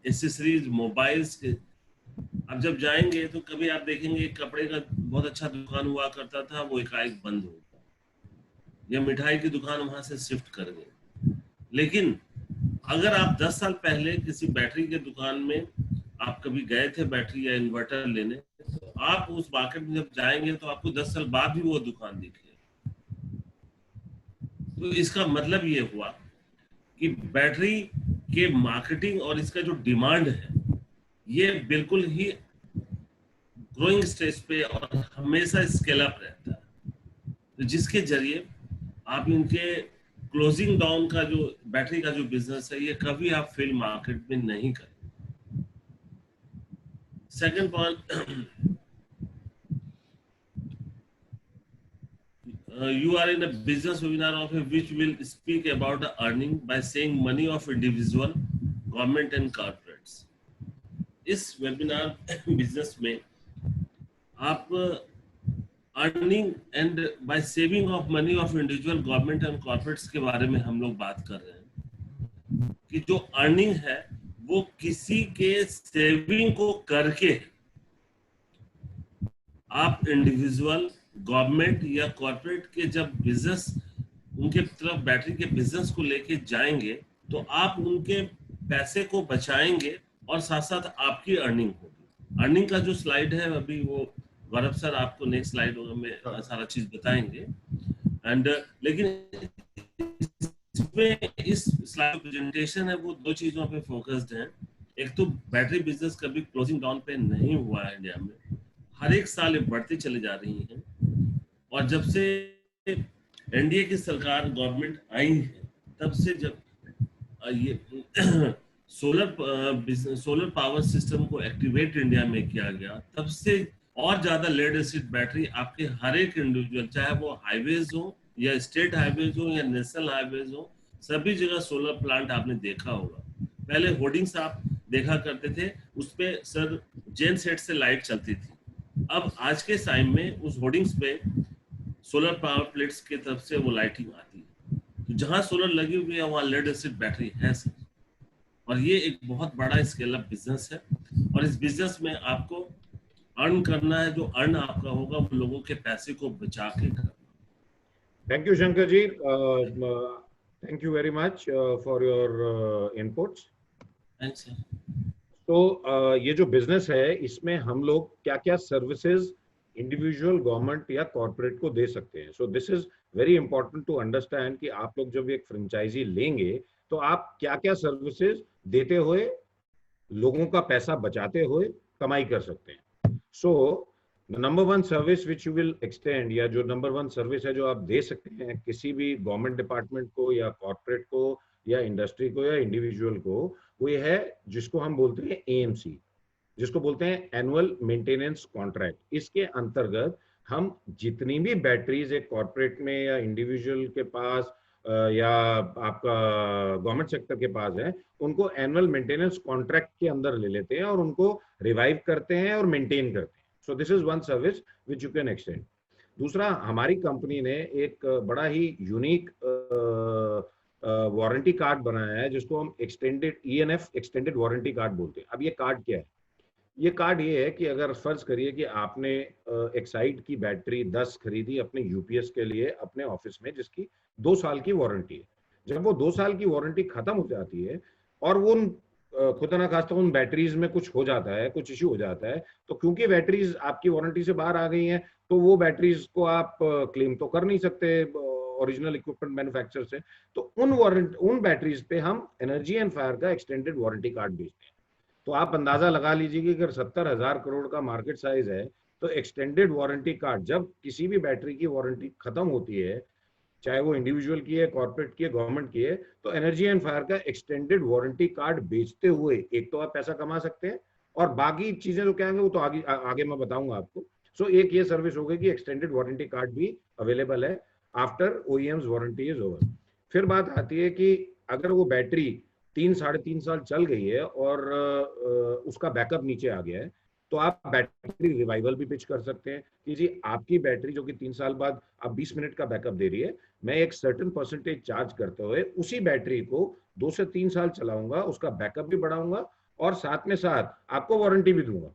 एसेसरीज, मोबाइल्स के, आप जब जाएंगे तो कभी आप देखेंगे कपड़े का बहुत अच्छा दुकान हुआ करता था, वो एकाएक बंद हो गया, या मिठाई की दुकान वहां से शिफ्ट कर गए। लेकिन अगर आप 10 साल पहले किसी बैटरी के दुकान में आप कभी गए थे बैटरी या इन्वर्टर लेने, तो आप उस मार्केट में जब जाएंगे तो आपको 10 साल बाद भी वो दुकान दिखेगी। तो इसका मतलब ये हुआ कि बैटरी के मार्केटिंग और इसका जो डिमांड है ये बिल्कुल ही ग्रोइंग स्टेज पे और हमेशा स्केल अप रहता है, तो जिसके जरिए आप इनके क्लोजिंग डाउन का जो बैटरी का जो बिजनेस है ये कभी आप फील्ड मार्केट में नहीं करें। Second point, you are in a business webinar of which will speak about the earning by saying money of individual, government and corporates. इस वेबिनार बिजनेस में आप earning and by saving of money of individual, government and corporates के बारे में हम लोग बात कर रहे हैं कि जो अर्निंग है वो किसी के सेविंग को करके आप इंडिविजुअल, गवर्नमेंट या कॉर्पोरेट के जब बिजनेस उनके तरफ बैटरी के बिजनेस को लेके जाएंगे तो आप उनके पैसे को बचाएंगे और साथ साथ आपकी अर्निंग होगी। अर्निंग का जो स्लाइड है अभी वो गौरव सर आपको नेक्स्ट स्लाइड में सारा चीज बताएंगे। एंड लेकिन इसमें इस स्लाइड प्रेजेंटेशन है वो दो चीजों पे फोकस्ड है। एक तो बैटरी बिजनेस कभी क्लोजिंग डाउन पे नहीं हुआ है इंडिया में, हर एक साल ये बढ़ती चली जा रही हैं, और जब से एनडीए की सरकार गवर्नमेंट आई है, तब से जब ये सोलर पावर सिस्टम को एक्टिवेट इंडिया में किया गया, तब से और ज्यादा लेड एसिड बैटरी आपके हर एक इंडिविजुअल, चाहे वो हाईवेज हो या स्टेट हाईवेज हो या नेशनल हाईवेज हो, सभी जगह सोलर प्लांट आपने देखा होगा। पहले होर्डिंग्स आप देखा करते थे, उसपे सर जेन सेट से लाइट चलती थी। अब आज के टाइम में उस होर्डिंग्स पे सोलर पावर प्लेट्स की तरफ से वो लाइटिंग आती है। तो जहां सोलर लगी हुई है वहां लेड एसिड बैटरी है सर, और ये एक बहुत बड़ा स्केल अप बिजनेस है। और इस बिजनेस में आपको अर्न करना है, जो अर्न आपका होगा वो लोगों के पैसे को बचा के करना। Thank you Shankar ji, thank you very much for your inputs. Thanks sir. तो ये जो बिजनेस है, इसमें हम लोग क्या क्या सर्विसेज इंडिविजुअल, गवर्नमेंट या कॉर्पोरेट को दे सकते हैं। So this is very important to understand कि आप लोग जब एक फ्रेंचाइजी लेंगे तो आप क्या क्या सर्विसेज देते हुए, लोगों का पैसा बचाते हुए कमाई कर सकते हैं। So number one service which you will extend, या जो नंबर वन सर्विस है जो आप दे सकते हैं किसी भी गवर्नमेंट डिपार्टमेंट को या कॉर्पोरेट को या इंडस्ट्री को या इंडिविजुअल को, वो ये है जिसको हम बोलते हैं AMC, जिसको बोलते हैं एनुअल मेंटेनेंस कॉन्ट्रैक्ट। इसके अंतर्गत हम जितनी भी बैटरीज एक कॉर्पोरेट में या इंडिविजुअल के पास या आपका गवर्नमेंट सेक्टर के पास है, उनको एनुअल मेंटेनेंस कॉन्ट्रैक्ट के अंदर ले लेते हैं और उनको रिवाइव करते हैं और मेंटेन करते हैं। So this is one service which you can extend. दूसरा, हमारी कंपनी ने एक बड़ा ही यूनिक वारंटी कार्ड बनाया है जिसको हम extended ENF extended warranty card बोलते हैं। अब ये कार्ड क्या है? ये कार्ड ये है कि अगर फर्ज करिए कि आपने एक्साइड की बैटरी 10 खरीदी अपने UPS के लिए अपने ऑफिस में, जिसकी 2 साल की वारंटी है। जब वो 2 साल की वारंटी खत्म हो जाती है और वो खुदा ना खास्ता उन बैटरीज में कुछ हो जाता है, कुछ इश्यू हो जाता है, तो क्योंकि बैटरीज आपकी वारंटी से बाहर आ गई हैं, तो वो बैटरीज को आप क्लेम तो कर नहीं सकते ओरिजिनल इक्विपमेंट मैन्युफैक्चरर से। तो उन बैटरीज पे हम एनर्जी एंड फायर का एक्सटेंडेड वारंटी कार्ड बेचते हैं। तो आप अंदाजा लगा लीजिए कि अगर 70,000 करोड़ का मार्केट साइज है, तो एक्सटेंडेड वारंटी कार्ड, जब किसी भी बैटरी की वारंटी खत्म होती है, चाहे वो इंडिविजुअल की है, कॉर्पोरेट की है, गवर्नमेंट की है, तो एनर्जी एंड फायर का एक्सटेंडेड वारंटी कार्ड बेचते हुए एक तो आप पैसा कमा सकते हैं, और बाकी चीजें जो क्या है वो तो आगे मैं बताऊंगा आपको। सो एक ये सर्विस हो गई कि एक्सटेंडेड वारंटी कार्ड भी अवेलेबल है after OEM's warranty is over. फिर बात आती है कि अगर वो बैटरी 3-3.5 साल चल गई है और उसका बैकअप नीचे आ गया है, तो आप बैटरी रिवाइवल भी पिच कर सकते हैं कि जी आपकी बैटरी जो कि 3 साल बाद अब 20 मिनट का बैकअप दे रही है, मैं एक सर्टेन परसेंटेज चार्ज करते हुए उसी बैटरी को 2 से 3 साल चलाऊंगा, उसका बैकअप भी बढ़ाऊंगा और साथ में साथ आपको वारंटी भी दूंगा।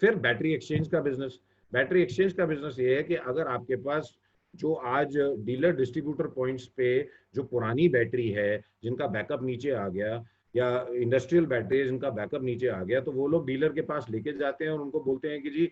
फिर बैटरी एक्सचेंज का बिजनेस। बैटरी एक्सचेंज का बिजनेस ये है कि अगर आपके पास जो आज डीलर डिस्ट्रीब्यूटर पॉइंट्स पे जो पुरानी बैटरी है जिनका बैकअप नीचे आ गया, या इंडस्ट्रियल बैटरी जिनका बैकअप नीचे आ गया, तो वो लोग डीलर के पास लेके जाते हैं और उनको बोलते हैं कि जी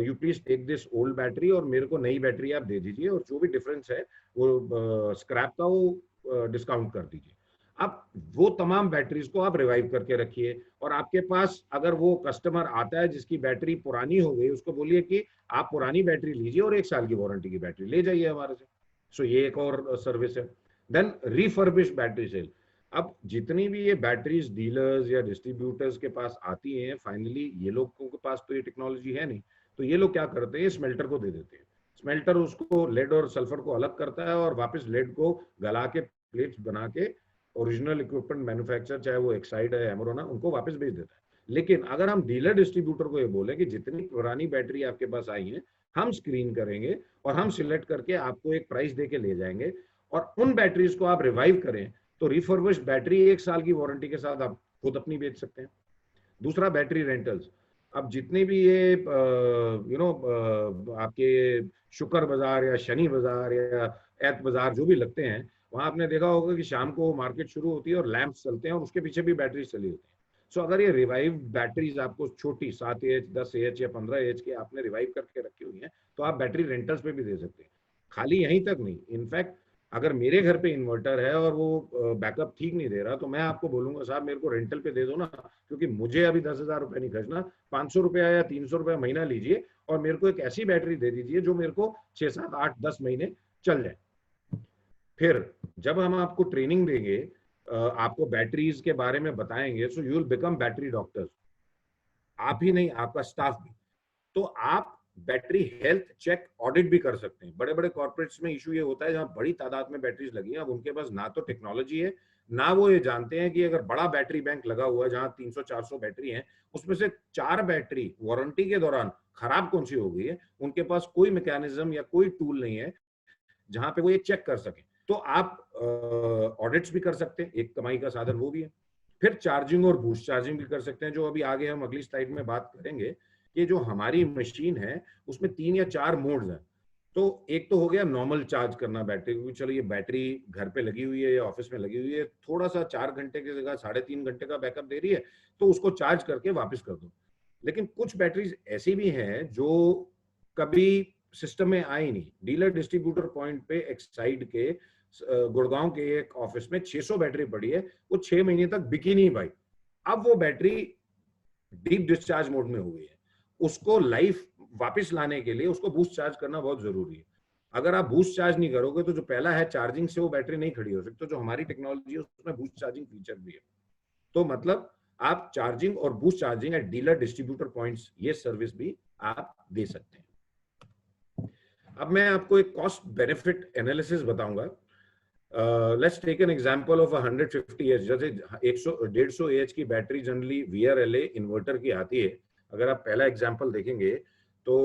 you please take this old battery और मेरे को नई बैटरी आप दे दीजिए, और जो भी डिफरेंस है वो स्क्रैप का वो डिस्काउंट कर दीजिए। अब वो तमाम बैटरीज को आप रिवाइव करके रखिए, और आपके पास अगर वो कस्टमर आता है जिसकी बैटरी पुरानी हो गई, उसको बोलिए कि आप पुरानी बैटरी लीजिए और 1 साल की वारंटी की बैटरी ले जाइए हमारे से। सो ये एक और सर्विस है। Then refurbish battery sale. अब जितनी भी ये बैटरीज डीलर्स या डिस्ट्रीब्यूटर्स के पास आती हैं, फाइनली ये लोगों के पास तो ये टेक्नोलॉजी है नहीं, तो ये लोग क्या करते हैं, स्मेल्टर को दे देते हैं। स्मेल्टर उसको लेड और सल्फर को अलग करता है और वापस लेड को गला के प्लेट्स बना के ओरिजिनल इक्विपमेंट मैन्युफैक्चरर, चाहे वो एक्साइड है, एमरोन है, उनको वापस भेज देता है। लेकिन अगर हम डीलर डिस्ट्रीब्यूटर को ये बोले कि जितनी पुरानी बैटरी आपके पास आई है हम स्क्रीन करेंगे और हम सिलेक्ट करके आपको एक प्राइस दे के ले जाएंगे, और उन बैटरीज को आप रिवाइव करें, तो रिफर्बिश्ड बैटरी 1 साल की वारंटी के साथ आप खुद अपनी बेच सकते हैं। दूसरा, बैटरी रेंटल्स। अब जितने भी ये आपके शुक्र बाजार या शनि बाजार या ऐत बाजार जो भी लगते हैं, वहां आपने देखा होगा कि शाम को मार्केट शुरू होती है और लैंप्स चलते हैं और उसके पीछे भी बैटरी चली होती है। सो अगर ये रिवाइव बैटरीज आपको छोटी 7Ah 10Ah या 15Ah की आपने रिवाइव करके रखी हुई है, तो आप बैटरी रेंटल्स पे भी दे सकते हैं। खाली यहीं तक नहीं, इनफैक्ट अगर मेरे घर पे इन्वर्टर है और वो बैकअप ठीक नहीं दे रहा, तो मैं आपको बोलूंगा साहब मेरे को रेंटल पे दे दो ना, क्योंकि मुझे अभी 10,000 रुपए नहीं खर्चना, 500 रुपया या 300 रुपया महीना लीजिए और मेरे को एक ऐसी बैटरी दे दीजिए जो मेरे को 6, 7, 8, 10 महीने चल जाए। फिर जब हम आपको ट्रेनिंग देंगे, आपको बैटरीज के बारे में बताएंगे, so you will become battery doctors. आप ही नहीं, आपका स्टाफ भी। तो आप बैटरी हेल्थ चेक ऑडिट भी कर सकते हैं। बड़े बड़े कॉर्पोरेट्स में इशू ये होता है, जहां बड़ी तादाद में बैटरीज लगी हैं, अब उनके पास ना तो टेक्नोलॉजी है, ना वो ये जानते हैं कि अगर बड़ा बैटरी बैंक लगा हुआ है जहां 300-400 बैटरी हैं, उसमें से 4 बैटरी वारंटी के दौरान खराब कौन सी हो गई है, उनके पास कोई मैकेनिज्म या कोई टूल नहीं है जहां पे वो ये चेक कर सके। तो आप ऑडिट्स भी कर सकते हैं, एक कमाई का साधन वो भी है। फिर चार्जिंग और बूस्ट चार्जिंग भी कर सकते हैं, जो अभी आगे हम अगली स्लाइड में बात करेंगे कि जो हमारी मशीन है उसमें 3 या 4 मोड्स हैं। तो एक तो हो गया नॉर्मल चार्ज करना बैटरी, क्योंकि चलो ये बैटरी घर पे लगी हुई है या ऑफिस में लगी हुई है, थोड़ा सा 4 घंटे की जगह 3.5 घंटे का बैकअप दे रही है, तो उसको चार्ज करके वापस कर दो। लेकिन कुछ बैटरीज ऐसी भी हैं जो कभी सिस्टम में आई नहीं। डीलर डिस्ट्रीब्यूटर पॉइंट पे एक्साइड के गुड़गांव के एक ऑफिस में 600 बैटरी पड़ी है, वो 6 महीने तक बिकी नहीं भाई। अब वो बैटरी डीप डिस्चार्ज मोड में हो गई है, उसको लाइफ वापस लाने के लिए उसको बूस्ट चार्ज करना बहुत जरूरी है। अगर आप बूस्ट चार्ज नहीं करोगे तो जो पहला है चार्जिंग से वो बैटरी नहीं खड़ी हो सकती। तो जो हमारी टेक्नोलॉजी है उसमें बूस्ट चार्जिंग फीचर भी है। तो मतलब आप चार्जिंग और boost charging at dealer distributor points, ये सर्विस भी आप दे सकते हैं। अब मैं आपको एक कॉस्ट बेनिफिट एनालिसिस बताऊंगा। Let's take an example of 150 H, जैसे 100-150 एच की बैटरी जनरली VRLA इन्वर्टर की आती है। अगर आप पहला एग्जांपल देखेंगे तो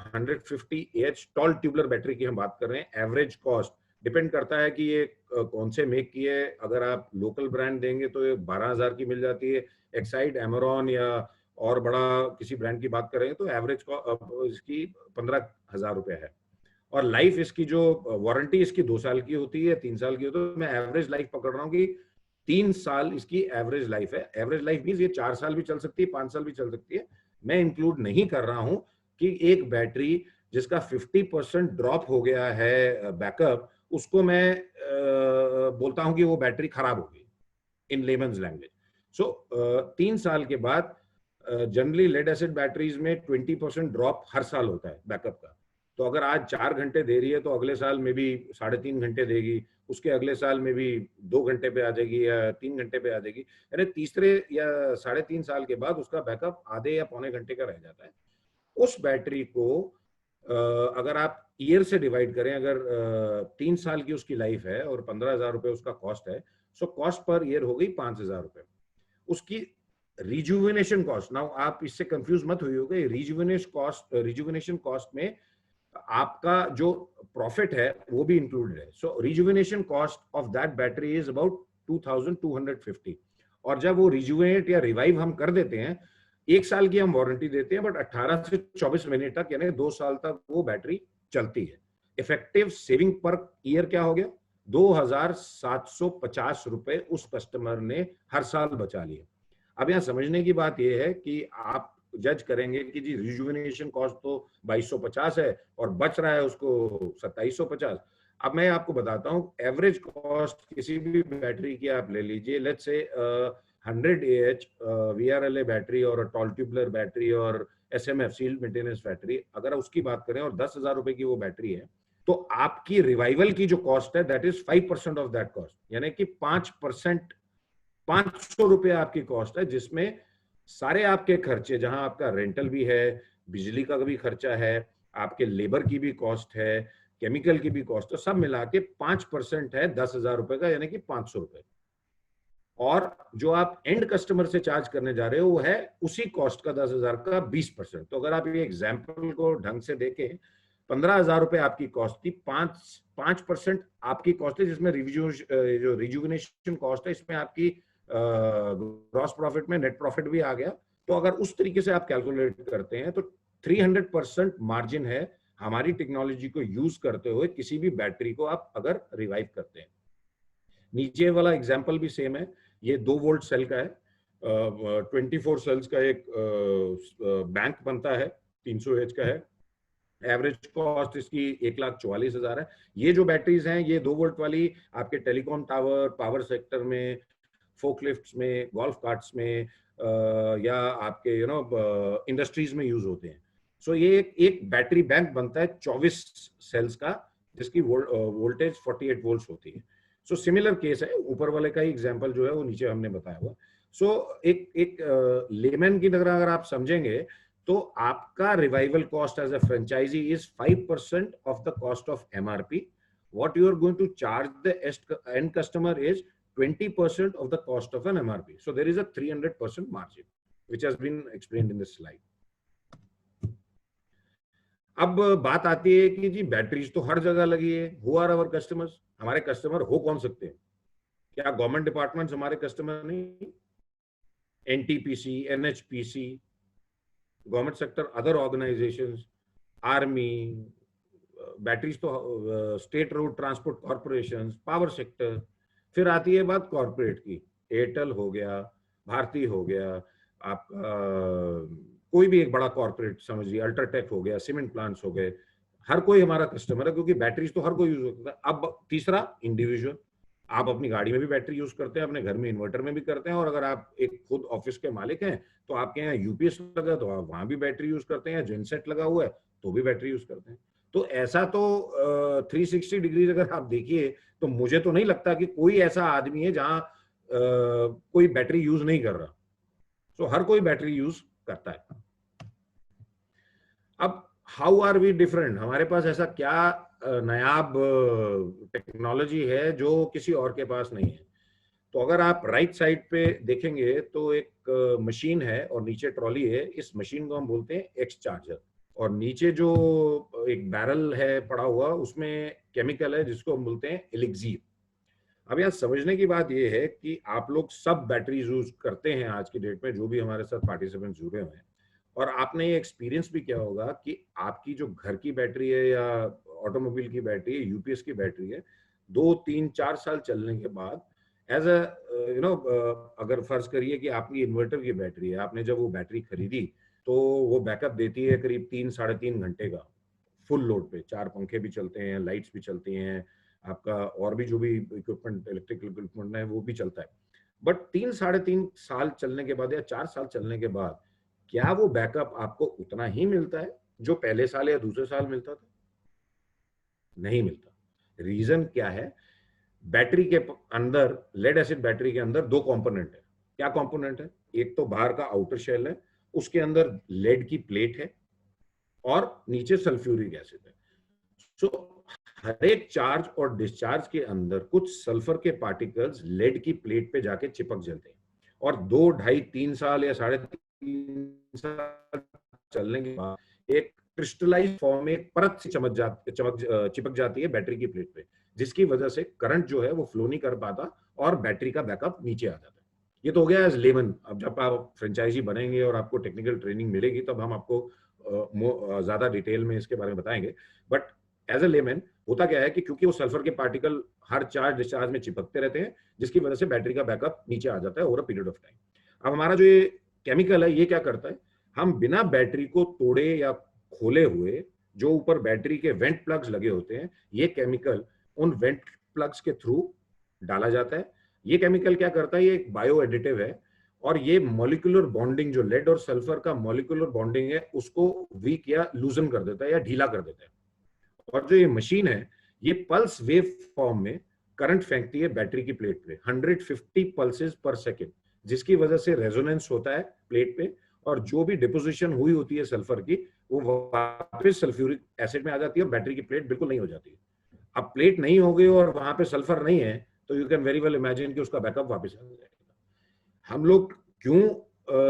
150 एच टॉल ट्यूबलर बैटरी की हम बात कर रहे हैं। एवरेज कॉस्ट डिपेंड करता है कि ये कौन से मेक की है। अगर आप लोकल ब्रांड देंगे तो ये 12,000 की मिल जाती है। एक्साइड, एमरॉन या और बड़ा किसी ब्रांड की बात करेंगे तो एवरेज इसकी 15,000 रुपए है। और लाइफ इसकी जो वारंटी इसकी 2 साल की होती है, 3 साल की होती है। तो मैं एवरेज लाइफ पकड़ रहा हूँ कि 3 साल इसकी एवरेज लाइफ है। एवरेज लाइफ मींस ये 4 साल भी चल सकती है, 5 साल भी चल सकती है। मैं इंक्लूड नहीं कर रहा हूं कि एक बैटरी जिसका 50% ड्रॉप हो गया है बैकअप, उसको मैं बोलता हूं कि वो बैटरी खराब हो गई इन लेमन्स लैंग्वेज। सो 3 साल के बाद जनरली लेड एसिड बैटरीज में 20% ड्रॉप हर साल होता है बैकअप का। तो अगर आज 4 घंटे दे रही है तो अगले साल में भी 3.5 घंटे देगी, उसके अगले साल में भी 2 घंटे पे आ जाएगी या 3 घंटे पे आ जाएगी। यानी तीसरे या 3.5 साल के बाद उसका बैकअप आधे या पौने घंटे का रह जाता है। उस बैटरी को अगर आप ईयर से डिवाइड करें, अगर 3 साल की उसकी लाइफ है और 15,000 रुपए उसका कॉस्ट है, सो कॉस्ट पर ईयर हो गई 5,000 रुपए। उसकी रिजुविनेशन कॉस्ट, नाउ आप इससे कंफ्यूज मत हुई होगे, रिजुविनेशन कॉस्ट में आपका जो प्रॉफिट है वो भी इंक्लूडेड है। So rejuvenation cost of that battery is about 2,250। और जब वो रिजुविनेट या रिवाइव हम कर देते हैं, 1 साल की हम वारंटी देते हैं, बट 18 से 24 महीने तक यानी 2 साल तक वो बैटरी चलती है। इफेक्टिव सेविंग पर ईयर क्या हो गया? 2,750 रुपए उस कस्टमर ने हर साल बचा लिए। अब यहाँ समझने की बात यह है कि आप जज करेंगे कि जी रिजुविनेशन कॉस्ट तो 2,250 है और बच रहा है उसको 2,750। अब मैं आपको बताता हूँ एवरेज कॉस्ट किसी भी बैटरी की आप ले लीजिए। Let's say 100 AH VRLA battery और टॉल ट्यूबलर बैटरी और SMF सील्ड मेंटेनेंस बैटरी, अगर उसकी बात करें और 10,000 रुपए की वो बैटरी है, तो आपकी रिवाइवल की जो कॉस्ट है that is 5% of that cost, यानी कि 5%, 500 रुपए आपकी कॉस्ट है, जिसमें सारे आपके खर्चे, जहां आपका रेंटल भी है, बिजली का भी खर्चा है, आपके लेबर की भी कॉस्ट है, केमिकल की भी कॉस्ट है, सब मिला के 5% है 10,000 रुपए का, यानी कि 500 रुपए। और जो आप एंड कस्टमर से चार्ज करने जा रहे हो वो है उसी कॉस्ट का 10,000 का 20%। तो अगर आप ये एग्जाम्पल को ढंग से देखें, 15,000 रुपए आपकी कॉस्ट थी, 5% आपकी कॉस्ट है, जिसमें जो रिजुविनेशन कॉस्ट है इसमें आपकी ग्रॉस प्रॉफिट में नेट प्रॉफिट भी आ गया। तो अगर उस तरीके से आप कैलकुलेट करते हैं तो 300% मार्जिन है हमारी टेक्नोलॉजी को यूज करते हुए किसी भी बैटरी को आप अगर रिवाइव करते हैं। नीचे वाला एग्जाम्पल भी सेम है, ये 2 वोल्ट सेल का है, 24 सेल्स का एक बैंक बनता है, 300 एच का है। एवरेज कॉस्ट इसकी 1,44,000 है। ये जो बैटरीज हैं ये 2 वोल्ट वाली आपके टेलीकॉम टावर, पावर सेक्टर में, फोकलिफ्ट्स में, गोल्फ कार्ट्स में या आपके इंडस्ट्रीज में यूज होते हैं। सो ये एक बैटरी बैंक बनता है 24 सेल्स का, जिसकी वोल्टेज 48 वोल्ट्स होती है। सो सिमिलर केस है, ऊपर वाले का ही एग्जांपल जो है वो नीचे हमने बताया हुआ। सो एक लेमन की तरह अगर आप समझेंगे तो आपका revival cost as a franchisee is 5% of the cost of MRP. What you are going to charge the end customer is 20% of the cost of an MRP. So there is a 300% margin, which has been explained in this slide. अब बात आती है कि जी batteries तो हर जगह लगी है, who are our customers? हमारे कस्टमर हो कौन सकते हैं? क्या गवर्नमेंट डिपार्टमेंट्स हमारे कस्टमर नहीं? NTPC, NHPC, government sector, other organisations, army, batteries तो state road transport corporation, power sector. फिर आती है बात कॉर्पोरेट की, एयरटेल हो गया, भारती हो गया, आपका कोई भी एक बड़ा कॉर्पोरेट समझिए, अल्ट्राटेक हो गया, सीमेंट प्लांट्स हो गए, हर कोई हमारा कस्टमर है, क्योंकि बैटरीज तो हर कोई यूज करता है। अब तीसरा, इंडिविजुअल, आप अपनी गाड़ी में भी बैटरी यूज करते हैं, अपने घर में इन्वर्टर में भी करते हैं, और अगर आप एक खुद ऑफिस के मालिक हैं तो आपके यहाँ यूपीएस लगा तो आप वहां भी बैटरी यूज करते हैं, जेनसेट लगा हुआ है तो भी बैटरी यूज करते हैं। तो ऐसा तो 360 डिग्री अगर आप देखिए तो मुझे तो नहीं लगता कि कोई ऐसा आदमी है जहां कोई बैटरी यूज नहीं कर रहा। तो हर कोई बैटरी यूज करता है। अब हाउ आर वी डिफरेंट? हमारे पास ऐसा क्या नायाब टेक्नोलॉजी है जो किसी और के पास नहीं है? तो अगर आप राइट साइड पे देखेंगे तो एक मशीन है और नीचे ट्रॉली है। इस मशीन को हम बोलते हैं एक्स चार्जर, और नीचे जो एक बैरल है पड़ा हुआ उसमें केमिकल है जिसको हम बोलते हैं एलिक्सीर। अब यहाँ समझने की बात यह है कि आप लोग सब बैटरी यूज करते हैं आज की डेट में, जो भी हमारे साथ पार्टिसिपेंट जुड़े हुए हैं, और आपने ये एक्सपीरियंस भी किया होगा कि आपकी जो घर की बैटरी है या ऑटोमोबाइल की बैटरी है, यूपीएस की बैटरी है, 2, 3, 4 साल चलने के बाद एज अ अगर फर्ज करिए कि आपकी इन्वर्टर की बैटरी है, आपने जब वो बैटरी खरीदी तो वो बैकअप देती है करीब 3-3.5 घंटे का फुल लोड पे। 4 पंखे भी चलते हैं, लाइट्स भी चलती हैं, आपका और भी जो भी इक्विपमेंट, इलेक्ट्रिकल इक्विपमेंट है वो भी चलता है। बट 3-3.5 साल चलने के बाद या 4 साल चलने के बाद क्या वो बैकअप आपको उतना ही मिलता है जो पहले साल या दूसरे साल मिलता था? नहीं मिलता। रीजन क्या है? बैटरी के अंदर, लेड एसिड बैटरी के अंदर 2 कंपोनेंट है। क्या कंपोनेंट है? एक तो बाहर का आउटर शेल है, उसके अंदर लेड की प्लेट है और नीचे सल्फ्यूरिक एसिड है। सो हर एक चार्ज और डिस्चार्ज के अंदर कुछ सल्फर के पार्टिकल्स लेड की प्लेट पे जाके चिपक जाते हैं, और 2, 2.5, 3 साल या 3.5 साल चलने के बाद एक क्रिस्टलाइज फॉर्म में एक परत से चिपक जाती है बैटरी की प्लेट पे, जिसकी वजह से करंट जो है वो फ्लो नहीं कर पाता और बैटरी का बैकअप नीचे आ जाता है। ये तो हो गया एज लेमन। अब जब आप फ्रेंचाइजी बनेंगे और आपको टेक्निकल ट्रेनिंग मिलेगी तब हम आपको ज्यादा डिटेल में इसके बारे में बताएंगे। बट एज अ लेमन होता क्या है कि क्योंकि वो सल्फर के पार्टिकल हर चार्ज डिस्चार्ज में चिपकते रहते हैं, जिसकी वजह से बैटरी का बैकअप नीचे आ जाता है over a period of time. अब हमारा जो ये केमिकल है ये क्या करता है, हम बिना बैटरी को तोड़े या खोले हुए, जो ऊपर बैटरी के वेंट प्लग्स लगे होते हैं, ये केमिकल उन वेंट प्लग्स के थ्रू डाला जाता है। ये केमिकल क्या करता है, ये एक बायो एडिटिव है, और ये मॉलिक्यूलर बॉन्डिंग, जो लेड और सल्फर का मॉलिक्यूलर बॉन्डिंग है, उसको वीक या लूजन कर देता है या ढीला कर देता है। और जो ये मशीन है ये पल्स वेव फॉर्म में करंट फेंकती है बैटरी की प्लेट पे, 150 पल्सेस पर सेकेंड, जिसकी वजह से रेजोनेंस होता है प्लेट पे, और जो भी डिपोजिशन हुई होती है सल्फर की वो वापस सल्फ्यूरिक एसिड में आ जाती है और बैटरी की प्लेट बिल्कुल नहीं हो जाती है। अब प्लेट नहीं हो गई और वहां पे सल्फर नहीं है तो you can very well imagine कि उसका बैकअप वापस आ जाएगा। हम लोग क्यों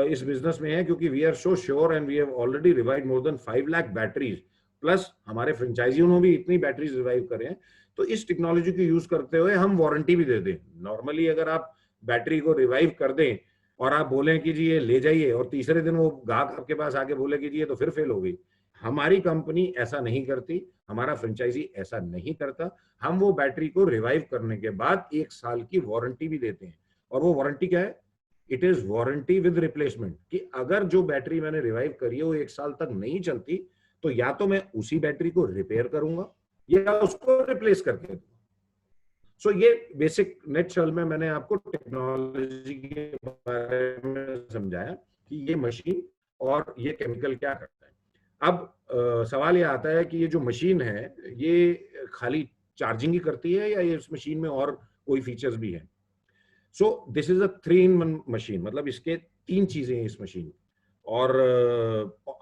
इस बिजनेस में है? क्योंकि we are so sure and we have already revived more than 5 lakh batteries, plus हमारे फ्रेंचाइजियों ने भी इतनी बैटरीज रिवाइव करे हैं। तो इस टेक्नोलॉजी को यूज करते हुए हम वारंटी भी दे दें। नॉर्मली अगर आप बैटरी को रिवाइव कर दें और आप बोलें कि जी ये ले जाइए, और तीसरे दिन वो ग्राहक आपके पास आके बोले कि जी ये तो फिर फेल हो गई, हमारी कंपनी ऐसा नहीं करती, हमारा फ्रेंचाइजी ऐसा नहीं करता। हम वो बैटरी को रिवाइव करने के बाद 1 साल की वारंटी भी देते हैं। और वो वारंटी क्या है? It is warranty with replacement, कि अगर जो बैटरी मैंने रिवाइव करी है वो 1 साल तक नहीं चलती तो या तो मैं उसी बैटरी को रिपेयर करूंगा या उसको रिप्लेस करके दूंगा। सो ये बेसिक नेट शल में मैंने आपको टेक्नोलॉजी के बारे में समझाया कि ये मशीन और ये केमिकल क्या करता है। अब सवाल ये आता है कि ये जो मशीन है ये खाली चार्जिंग ही करती है या ये इस मशीन में और कोई फीचर्स भी हैं? So this is a 3-in-1 machine, मतलब इसके 3 चीजें हैं इस मशीन में, और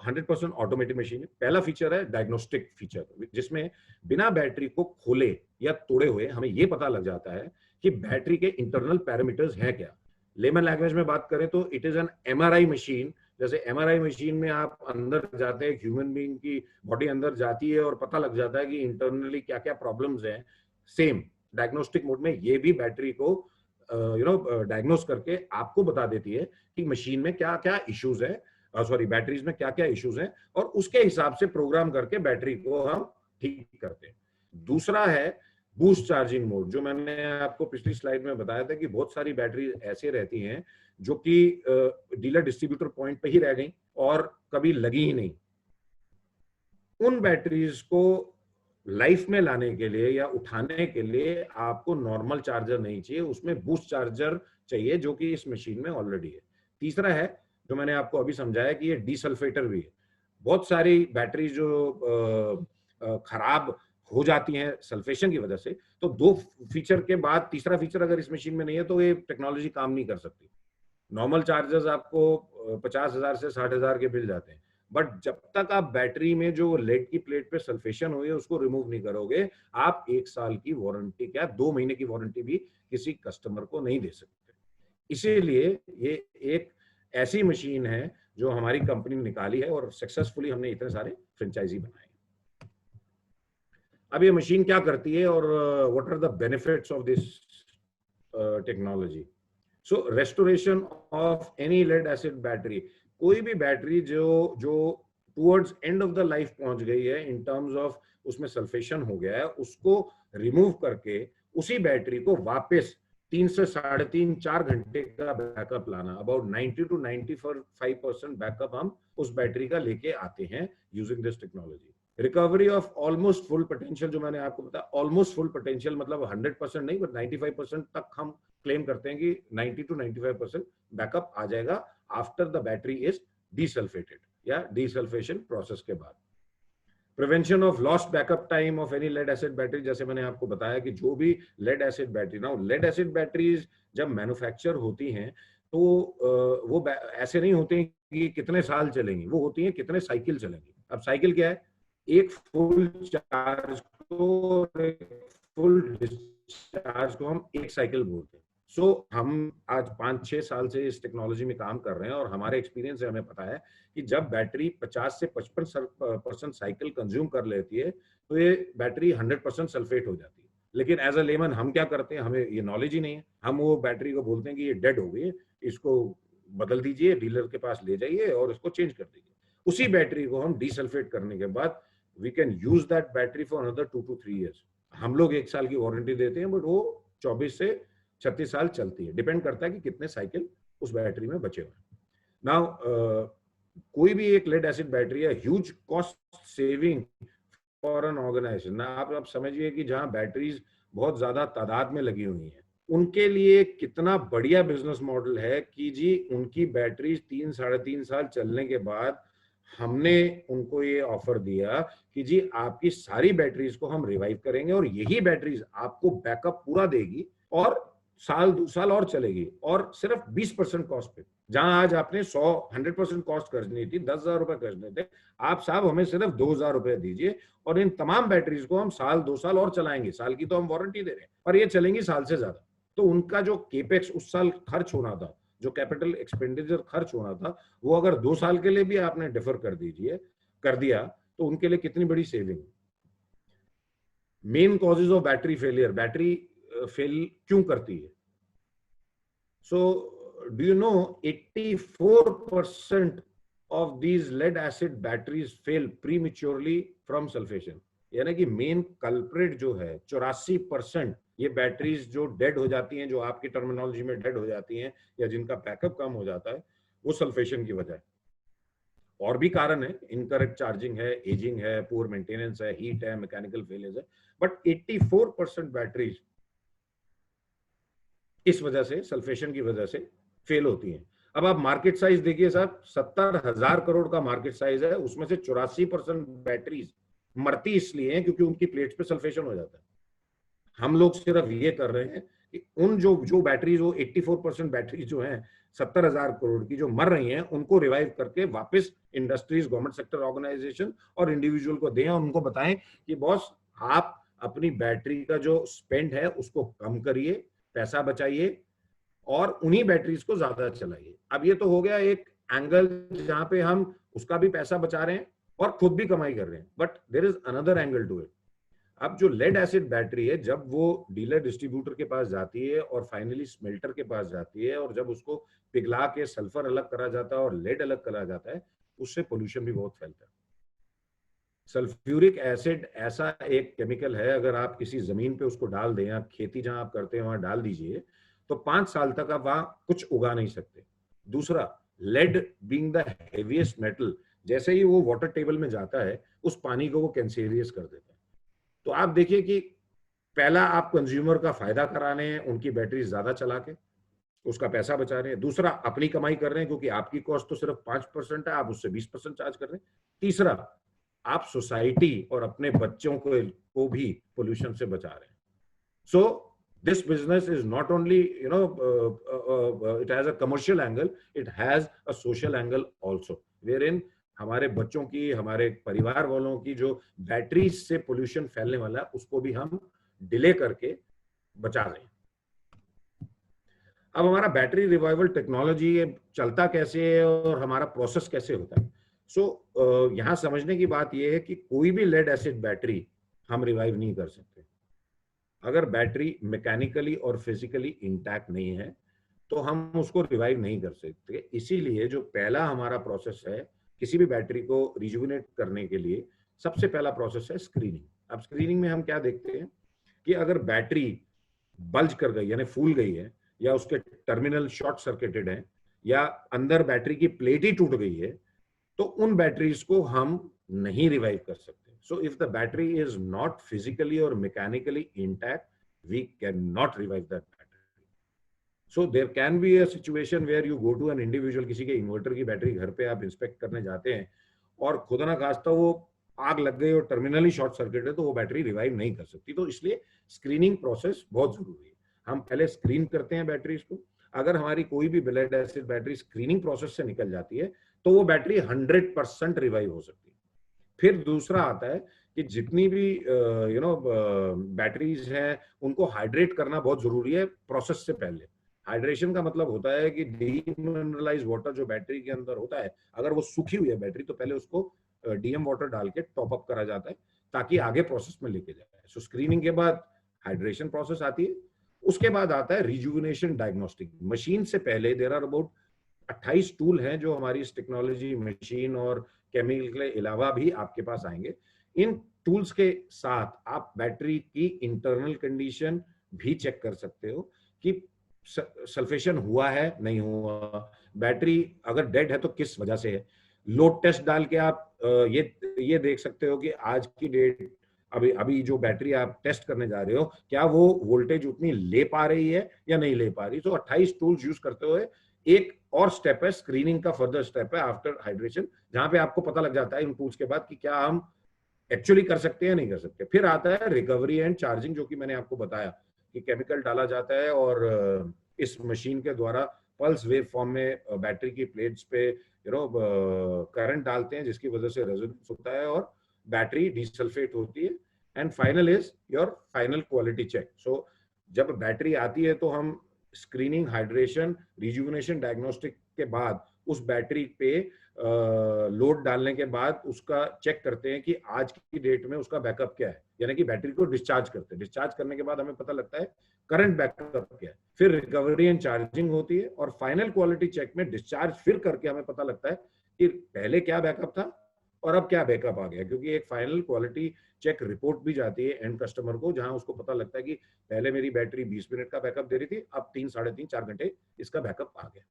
100% ऑटोमेटिक मशीन है। पहला फीचर है डायग्नोस्टिक फीचर, जिसमें बिना बैटरी को खोले या तोड़े हुए हमें ये पता लग जाता है कि बैटरी के इंटरनल पैरामीटर्स हैं क्या। लेमन लैंग्वेज में बात करें तो it is an MRI machine. जैसे एमआरआई मशीन में आप अंदर जाते हैं, ह्यूमन बीइंग की बॉडी अंदर जाती है और पता लग जाता है कि इंटरनली क्या क्या प्रॉब्लम्स हैं। सेम डायग्नोस्टिक मोड में ये भी बैटरी को डायग्नोस करके आपको बता देती है कि मशीन में क्या क्या इश्यूज है, सॉरी बैटरीज में क्या क्या इश्यूज हैं, और उसके हिसाब से प्रोग्राम करके बैटरी को हम ठीक करते हैं। दूसरा है बूस्ट चार्जिंग मोड, जो मैंने आपको पिछली स्लाइड में बताया था कि बहुत सारी बैटरी ऐसे रहती हैं जो कि डीलर डिस्ट्रीब्यूटर पॉइंट पे ही रह गई और कभी लगी ही नहीं। उन बैटरीज को लाइफ में लाने के लिए या उठाने के लिए आपको नॉर्मल चार्जर नहीं चाहिए, उसमें बूस्ट चार्जर चाहिए, जो कि इस मशीन में ऑलरेडी है। तीसरा है जो मैंने आपको अभी समझाया कि ये डीसल्फेटर भी है। बहुत सारी बैटरी जो खराब हो जाती हैं सल्फेशन की वजह से, तो 2 फीचर के बाद तीसरा फीचर अगर इस मशीन में नहीं है तो ये टेक्नोलॉजी काम नहीं कर सकती। नॉर्मल चार्जर्स आपको 50,000 से 60,000 के मिल जाते हैं, बट जब तक आप बैटरी में जो लेड की प्लेट पे सल्फेशन हुई है उसको रिमूव नहीं करोगे, आप 1 साल की वारंटी क्या 2 महीने की वारंटी भी किसी कस्टमर को नहीं दे सकते। इसीलिए ये एक ऐसी मशीन है जो हमारी कंपनी ने निकाली है और सक्सेसफुली हमने इतने सारे फ्रेंचाइजी बनाए। अब ये मशीन क्या करती है और what are the benefits of this technology? So restoration of any lead acid battery, कोई भी बैटरी जो towards end of the life पहुंच गई है इन टर्म्स ऑफ उसमें सल्फेशन हो गया है, उसको रिमूव करके उसी बैटरी को वापस 3 से 3.5-4 घंटे का बैकअप लाना, अबाउट 90 to 95% बैकअप हम उस बैटरी का लेके आते हैं using this technology. Recovery of almost full potential, जो मैंने आपको बताया ऑलमोस्ट फुल पोटेंशियल मतलब 100% नहीं बट 95% तक हम क्लेम करते हैं कि 90 to 95% बैकअप आ जाएगा after the battery is desulphated या डीसल्फेशन प्रोसेस के बाद। Prevention of lost backup time of any lead acid battery, जैसे मैंने आपको बताया कि जो भी लेड एसिड बैटरी ना, लेड एसिड बैटरीज जब मैन्युफैक्चर होती हैं तो वो ऐसे नहीं होते कि कितने साल चलेंगी, वो होती हैं कितने साइकिल चलेंगी। अब साइकिल क्या है? एक फुल चार्ज को फुल डिस्चार्ज को हम एक साइकिल बोलते हैं। सो हम आज 5-6 साल से इस टेक्नोलॉजी में काम कर रहे हैं और हमारे एक्सपीरियंस से हमें पता है कि जब बैटरी 50 से 55% साइकिल कंज्यूम कर लेती है तो ये बैटरी 100% सल्फेट हो जाती है। लेकिन एज अ लेमन हम क्या करते हैं, हमें ये नॉलेज ही नहीं है। हम वो बैटरी को बोलते हैं कि ये डेड हो गई है, इसको बदल दीजिए, डीलर के पास ले जाइए और इसको चेंज कर दीजिए। उसी बैटरी को हम डीसल्फेट करने के बाद we can use that battery for another 2 to 3 years। हम लोग 1 साल की वारंटी देते हैं बट वो 24 से 36 साल चलती है, डिपेंड करता है कि कितने साइकिल उस बैटरी में बचे हुए हैं। नाउ कोई भी एक लेड एसिड बैटरी है huge cost saving for an organisation. आप समझिए कि जहां बैटरीज बहुत ज्यादा तादाद में लगी हुई हैं, उनके लिए कितना बढ़िया बिजनेस मॉडल है कि जी उनकी बैटरीज 3-3.5 साल चलने के बाद हमने उनको ये ऑफर दिया कि जी आपकी सारी बैटरीज को हम रिवाइव करेंगे और यही बैटरीज आपको बैकअप पूरा देगी और 1-2 साल और चलेगी और सिर्फ 20% कॉस्ट पे। जहां आज आपने 100% कॉस्ट करनी थी, 10,000 रुपए करने थे, आप साहब हमें सिर्फ 2,000 रुपए दीजिए और इन तमाम बैटरीज को हम 1-2 साल और चलाएंगे। साल की तो हम वारंटी दे रहे हैं पर ये चलेंगी साल से ज्यादा। तो उनका जो केपेक्स उस साल खर्च होना था, जो कैपिटल एक्सपेंडिचर खर्च होना था, वो अगर 2 साल के लिए भी आपने डिफर कर दिया तो उनके लिए कितनी बड़ी saving. Main causes of battery failure, battery fail क्यों करती है? So do you know 84% of these lead acid batteries fail prematurely from sulfation। यानी कि मेन कल्प्रिट जो है 84% ये बैटरीज जो डेड हो जाती हैं, जो आपकी टर्मिनोलॉजी में डेड हो जाती हैं या जिनका बैकअप कम हो जाता है, वो सल्फेशन की वजह है। और भी कारण है, इनकरेक्ट चार्जिंग है, एजिंग है, पुअर मेंटेनेंस है, हीट है, मैकेनिकल फेलियर्स है, बट 84% बैटरीज इस वजह से, सल्फेशन की वजह से फेल होती हैं। अब आप मार्केट साइज देखिए साहब, 70,000 करोड़ का मार्केट साइज है, उसमें से 84% बैटरीज मरती इसलिए हैं क्योंकि उनकी प्लेट्स पे सल्फेशन हो जाता है। हम लोग सिर्फ ये कर रहे हैं कि उन जो बैटरीज, वो 84% बैटरीज जो हैं 70,000 करोड़ की जो मर रही हैं, उनको रिवाइव करके वापस इंडस्ट्रीज, गवर्नमेंट सेक्टर ऑर्गेनाइजेशन और इंडिविजुअल को दें और उनको बताएं कि बॉस, आप अपनी बैटरी का जो स्पेंड है उसको कम करिए, पैसा बचाइए और उन्हीं बैटरीज को ज्यादा चलाइए। अब ये तो हो गया एक एंगल जहां पे हम उसका भी पैसा बचा रहे हैं और खुद भी कमाई कर रहे हैं, but there is another angle to it. अब जो लेड एसिड बैटरी है, जब वो डीलर डिस्ट्रीब्यूटर के पास जाती है और फाइनली स्मेल्टर के पास जाती है और जब उसको पिघला के सल्फर अलग करा जाता है और लेड अलग करा जाता है, उससे पोल्यूशन भी बहुत फैलता है। सल्फ्यूरिक एसिड ऐसा एक केमिकल है, अगर आप किसी जमीन पे उसको डाल दें, आप खेती जहां आप करते हैं वहां डाल दीजिए, तो 5 साल तक आप वहां कुछ उगा नहीं सकते। दूसरा, lead being the heaviest metal, जैसे ही वो वाटर टेबल में जाता है, उस पानी को वो कैंसेरियस कर देता है। तो आप देखिए कि पहला, आप कंज्यूमर का फायदा करा रहे हैं उनकी बैटरी ज्यादा चला के, उसका पैसा बचा रहे हैं। दूसरा, अपनी कमाई कर रहे हैं क्योंकि आपकी कॉस्ट तो सिर्फ 5% है, आप उससे 20% चार्ज कर रहे हैं। तीसरा, आप सोसाइटी और अपने बच्चों को भी पोल्यूशन से बचा रहे हैं। So this business is not only it has a commercial angle, it has a social angle also, where in हमारे बच्चों की, हमारे परिवार वालों की जो बैटरी से पोल्यूशन फैलने वाला है उसको भी हम डिले करके बचा रहे हैं। अब हमारा बैटरी रिवाइवल टेक्नोलॉजी चलता कैसे है और हमारा प्रोसेस कैसे होता है। सो यहाँ समझने की बात यह है कि कोई भी लेड एसिड बैटरी हम रिवाइव नहीं कर सकते अगर बैटरी मैकेनिकली और फिजिकली इंटैक्ट नहीं है, तो हम उसको रिवाइव नहीं कर सकते। इसीलिए जो पहला हमारा प्रोसेस है किसी भी बैटरी को रिजुविनेट करने के लिए, सबसे पहला प्रोसेस है स्क्रीनिंग। अब स्क्रीनिंग में हम क्या देखते हैं कि अगर बैटरी बल्ज कर गई यानी फूल गई है, या उसके टर्मिनल शॉर्ट सर्किटेड है, या अंदर बैटरी की प्लेट ही टूट गई है, तो उन बैटरीज को हम नहीं रिवाइव कर सकते। So if the battery is not physically और mechanically intact, we can not revive that battery. So there can be a situation where you go to an individual, किसी के इन्वर्टर की बैटरी घर पे आप इंस्पेक्ट करने जाते हैं और खुदा ना खास्ता वो आग लग गई और टर्मिनली शॉर्ट सर्किट है, तो वो बैटरी रिवाइव नहीं कर सकती। तो इसलिए स्क्रीनिंग प्रोसेस बहुत जरूरी है। हम पहले स्क्रीन करते हैं बैटरीज को। अगर हमारी कोई भी lead acid battery screening process से निकल जाती है, तो वो बैटरी 100% रिवाइव हो सकती है। फिर दूसरा आता है कि जितनी भी बैटरीज हैं, उनको हाइड्रेट करना बहुत जरूरी है प्रोसेस से पहले। हाइड्रेशन का मतलब होता है कि डीमिनरलाइज वाटर जो बैटरी के अंदर होता है, अगर वो सूखी हुई है बैटरी, तो पहले उसको डीएम वाटर डाल के टॉप अप करा जाता है ताकि आगे प्रोसेस में लेके जाए। सो स्क्रीनिंग के बाद हाइड्रेशन प्रोसेस आती है। उसके बाद आता है रिजुविनेशन डायग्नोस्टिक। मशीन से पहले देयर आर अबाउट 28 टूल हैं जो हमारी इस टेक्नोलॉजी, मशीन और केमिकल के अलावा भी आपके पास आएंगे। इन टूल्स के साथ आप बैटरी की इंटरनल कंडीशन भी चेक कर सकते हो कि सल्फेशन हुआ है नहीं हुआ, बैटरी अगर डेड है तो किस वजह से है। लोड टेस्ट डाल के आप ये देख सकते हो कि आज की डेट, अभी जो बैटरी आप टेस्ट करने जा रहे हो, क्या वो वोल्टेज उतनी ले पा रही है या नहीं ले पा रही। तो 28 टूल्स यूज करते हुए एक और स्टेप है स्क्रीनिंग का, फर्दर स्टेप है आफ्टर हाइड्रेशन, जहां पे आपको पता लग जाता है इन टूल्स के बाद कि क्या हम एक्चुअली कर सकते हैं या नहीं कर सकते। फिर आता है रिकवरी एंड चार्जिंग, जो कि मैंने आपको बताया कि केमिकल डाला जाता है और इस मशीन के द्वारा पल्स वेव फॉर्म में बैटरी की प्लेट्स पे करंट डालते हैं, जिसकी वजह से रेजोनेंस होता है और बैटरी डिसल्फेट होती है। And final is your final quality check. So जब बैटरी आती है तो हम स्क्रीनिंग, हाइड्रेशन, रिजुविनेशन, डायग्नोस्टिक के बाद उस बैटरी पे लोड डालने के बाद उसका चेक करते हैं कि आज की डेट में उसका बैकअप क्या है, यानी कि बैटरी को डिस्चार्ज करते हैं। डिस्चार्ज करने के बाद हमें पता लगता है करंट बैकअप क्या है। फिर रिकवरी एंड चार्जिंग होती है और फाइनल क्वालिटी चेक में डिस्चार्ज फिर करके हमें पता लगता है कि पहले क्या बैकअप था और अब क्या बैकअप आ गया। क्योंकि एक फाइनल क्वालिटी चेक रिपोर्ट भी जाती है एंड कस्टमर को, जहां उसको पता लगता है कि पहले मेरी बैटरी 20 मिनट का बैकअप दे रही थी, अब 3, 3.5, 4 घंटे इसका बैकअप आ गया।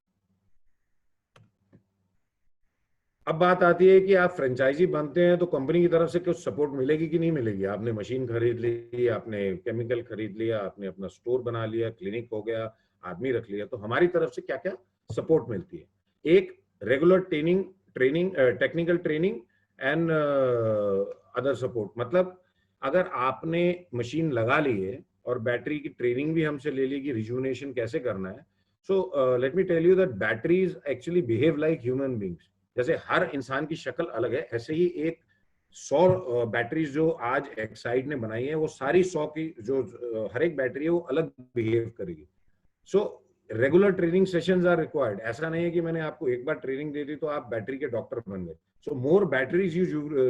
अब बात आती है कि आप फ्रेंचाइजी बनते हैं तो कंपनी की तरफ से कुछ सपोर्ट मिलेगी कि नहीं मिलेगी। आपने मशीन खरीद ली, आपने केमिकल खरीद लिया, आपने अपना स्टोर बना लिया, क्लिनिक हो गया, आदमी रख लिया, तो हमारी तरफ से क्या क्या सपोर्ट मिलती है। एक regular training technical training and other support. मतलब अगर आपने मशीन लगा ली है और बैटरी की ट्रेनिंग भी हमसे ले ली कि रिजुविनेशन कैसे करना है, so let me tell you that batteries actually behave like human beings. जैसे हर इंसान की शक्ल अलग है, ऐसे ही एक 100 बैटरीज जो आज एक्साइड ने बनाई है, वो सारी 100 की जो हर एक बैटरी है वो अलग बिहेव करेगी। So regular training sessions are required. ऐसा नहीं है कि मैंने आपको एक बार ट्रेनिंग दे दी तो आप बैटरी के डॉक्टर बन गए। सो मोर बैटरीज यू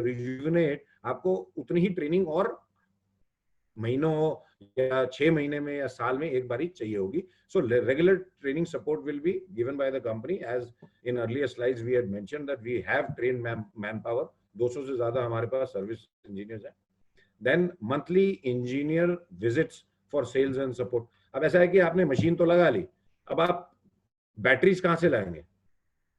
रिजुविनेट, आपको उतनी ही ट्रेनिंग और महीनों या 6 महीने में या साल में एक बारी चाहिए होगी। So regular training support will be given by the company. As in earlier slides we had mentioned that we have trained man power, 200 से ज्यादा हमारे पास सर्विस इंजीनियर्स हैं। Then monthly engineer visits for sales and support. अब ऐसा है कि आपने मशीन तो लगा ली, अब आप बैटरीज कहां से लाएंगे?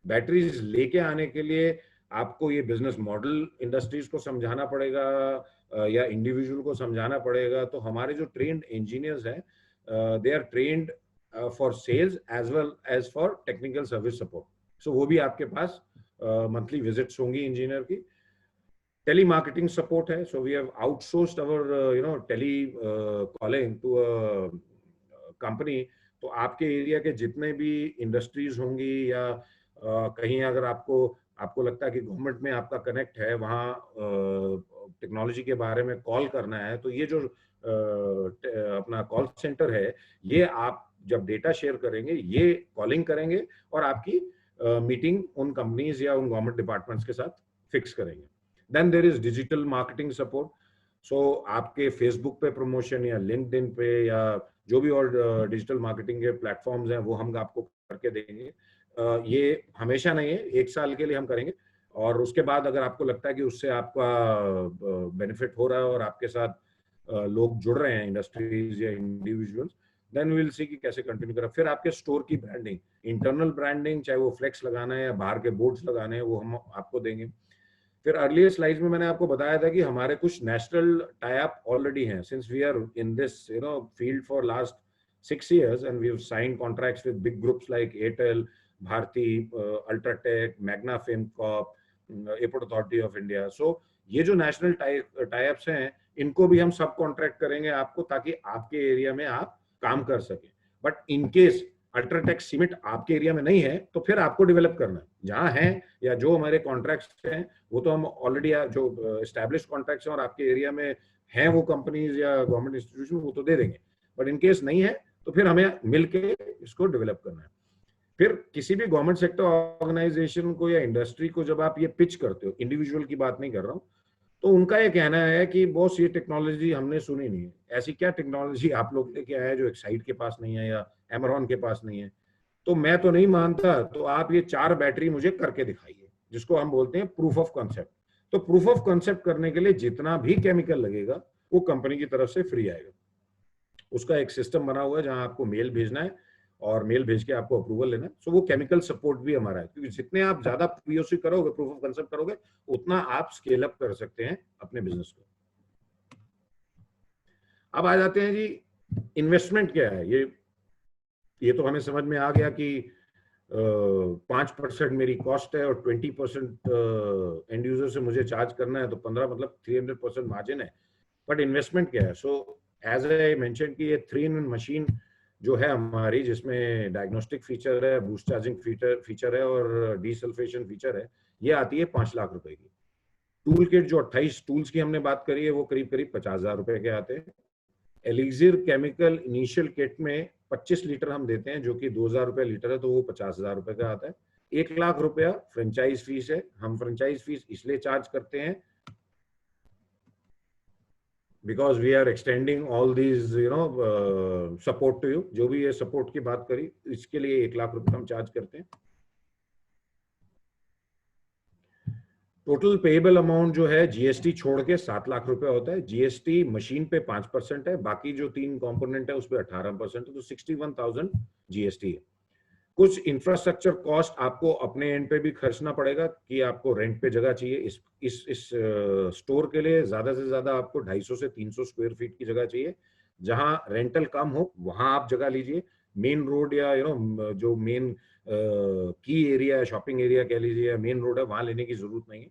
बैटरीज लेके आने के लिए आपको ये बिजनेस मॉडल इंडस्ट्रीज को समझाना पड़ेगा या इंडिविजुअल को समझाना पड़ेगा। तो हमारे जो ट्रेन्ड इंजीनियर्स हैं, they are trained for sales as well as for technical service support. So वो भी आपके पास मंथली विजिट्स होंगी इंजीनियर की। टेली मार्केटिंग सपोर्ट है। So we have outsourced our tele calling to a company. तो आपके एरिया के जितने भी इंडस्ट्रीज होंगी या कहीं अगर आपको लगता है कि गवर्नमेंट में आपका कनेक्ट है, वहाँ टेक्नोलॉजी के बारे में कॉल करना है, तो ये जो अपना कॉल सेंटर है, ये आप जब डेटा शेयर करेंगे, ये कॉलिंग करेंगे और आपकी मीटिंग उन कंपनीज या उन गवर्नमेंट डिपार्टमेंट्स के साथ फिक्स करेंगे। Then there is digital marketing support. So आपके फेसबुक पे प्रमोशन या लिंक्डइन पे या जो भी और डिजिटल मार्केटिंग के प्लेटफॉर्म्स हैं, वो हम आपको करके देंगे। ये हमेशा नहीं है, 1 साल के लिए हम करेंगे और उसके बाद अगर आपको लगता है कि उससे आपका बेनिफिट हो रहा है और आपके साथ लोग जुड़ रहे हैं, इंडस्ट्रीज या individuals, then we will see कि कैसे कंटिन्यू करें। फिर आपके स्टोर की ब्रांडिंग, इंटरनल ब्रांडिंग, चाहे वो फ्लेक्स लगाना है या बाहर के बोर्ड्स लगाने हैं, वो हम आपको देंगे। फिर अर्लियर स्लाइड्स में मैंने आपको बताया था कि हमारे कुछ नेशनल टाई अप ऑलरेडी हैं। Since we are in this field for last 6 years and we have signed contracts with big groups like Airtel, Bharti, Ultratech, Magna Fincorp, Airport Authority of India. So ये जो national tie ups हैं, इनको भी हम सब contract करेंगे आपको, ताकि आपके एरिया में आप काम कर सके। But in case UltraTech cement आपके एरिया में नहीं है, तो फिर आपको डेवलप करना है। जहां है या जो हमारे कॉन्ट्रैक्ट्स हैं, वो तो हम ऑलरेडी जो एस्टैब्लिश कॉन्ट्रैक्ट्स हैं और आपके एरिया में हैं वो कंपनीज या गवर्नमेंट इंस्टीट्यूशन, वो तो दे देंगे। बट इन केस नहीं है तो फिर हमें मिलके इसको डेवलप करना है। फिर किसी भी गवर्नमेंट सेक्टर ऑर्गेनाइजेशन को या इंडस्ट्री को जब आप ये पिच करते हो, इंडिविजुअल की बात नहीं कर रहा हूँ, तो उनका ये कहना है कि बॉस ये टेक्नोलॉजी हमने सुनी नहीं है। ऐसी क्या टेक्नोलॉजी आप लोग लेके आए हैं जो एक्साइड के पास नहीं है या एमरॉन के पास नहीं है? तो मैं तो नहीं मानता, तो आप ये 4 बैटरी मुझे करके दिखाइए, जिसको हम बोलते हैं प्रूफ ऑफ कॉन्सेप्ट। तो प्रूफ ऑफ कॉन्सेप्ट करने के लिए जितना भी केमिकल लगेगा वो कंपनी की तरफ से फ्री आएगा। उसका एक सिस्टम बना हुआ है जहां आपको मेल भेजना है और मेल भेज के आपको अप्रूवल लेना है। सो वो केमिकल सपोर्ट भी हमारा है, क्योंकि जितने आप ज्यादा पीओसी करोगे, प्रूफ ऑफ कंसेप्ट करोगे, उतना आप स्केल अप कर सकते हैं अपने बिजनेस को। अब आ जाते हैं जी, इन्वेस्टमेंट क्या है। ये तो हमें समझ में आ गया कि 5% मेरी कॉस्ट है और 20% एंड यूजर से मुझे चार्ज करना है, तो 15 मतलब 300% मार्जिन है। बट इन्वेस्टमेंट क्या है? सो एज आई मेंशन कि ये 3-in-1 मशीन जो है हमारी, जिसमें डायग्नोस्टिक फीचर है, बूस्ट चार्जिंग फीचर है और डीसल्फेशन फीचर है, ये आती है 5 लाख रुपए की। टूल किट जो 28 टूल्स की हमने बात करी है, वो करीब 50,000 रुपए के आते हैं। एलिक्सिर केमिकल इनिशियल किट में 25 लीटर हम देते हैं, जो कि 2,000 रुपए लीटर है, तो वो 50,000 रुपए का आता है। 1 लाख रुपया फ्रेंचाइज फीस है। हम फ्रेंचाइज फीस इसलिए चार्ज करते हैं because we are extending all these support to you। जो भी ये सपोर्ट की बात करी, इसके लिए 1 लाख रुपए हम चार्ज करते हैं। टोटल पेएबल अमाउंट जो है जीएसटी छोड़ के 7 लाख रुपए होता है। जीएसटी मशीन पे 5% है, बाकी जो 3 कंपोनेंट है उस पे 18% है, तो 61,000 जीएसटी है। कुछ इंफ्रास्ट्रक्चर कॉस्ट आपको अपने एंड पे भी खर्चना पड़ेगा कि आपको रेंट पे जगह चाहिए। इस स्टोर के लिए ज्यादा से ज्यादा आपको 250 से 300 स्क्वायर फीट की जगह चाहिए। जहां रेंटल कम हो वहां आप जगह लीजिए, मेन रोड या जो मेन की एरिया, शॉपिंग एरिया कह लीजिए, या मेन रोड है, वहां लेने की जरूरत नहीं है।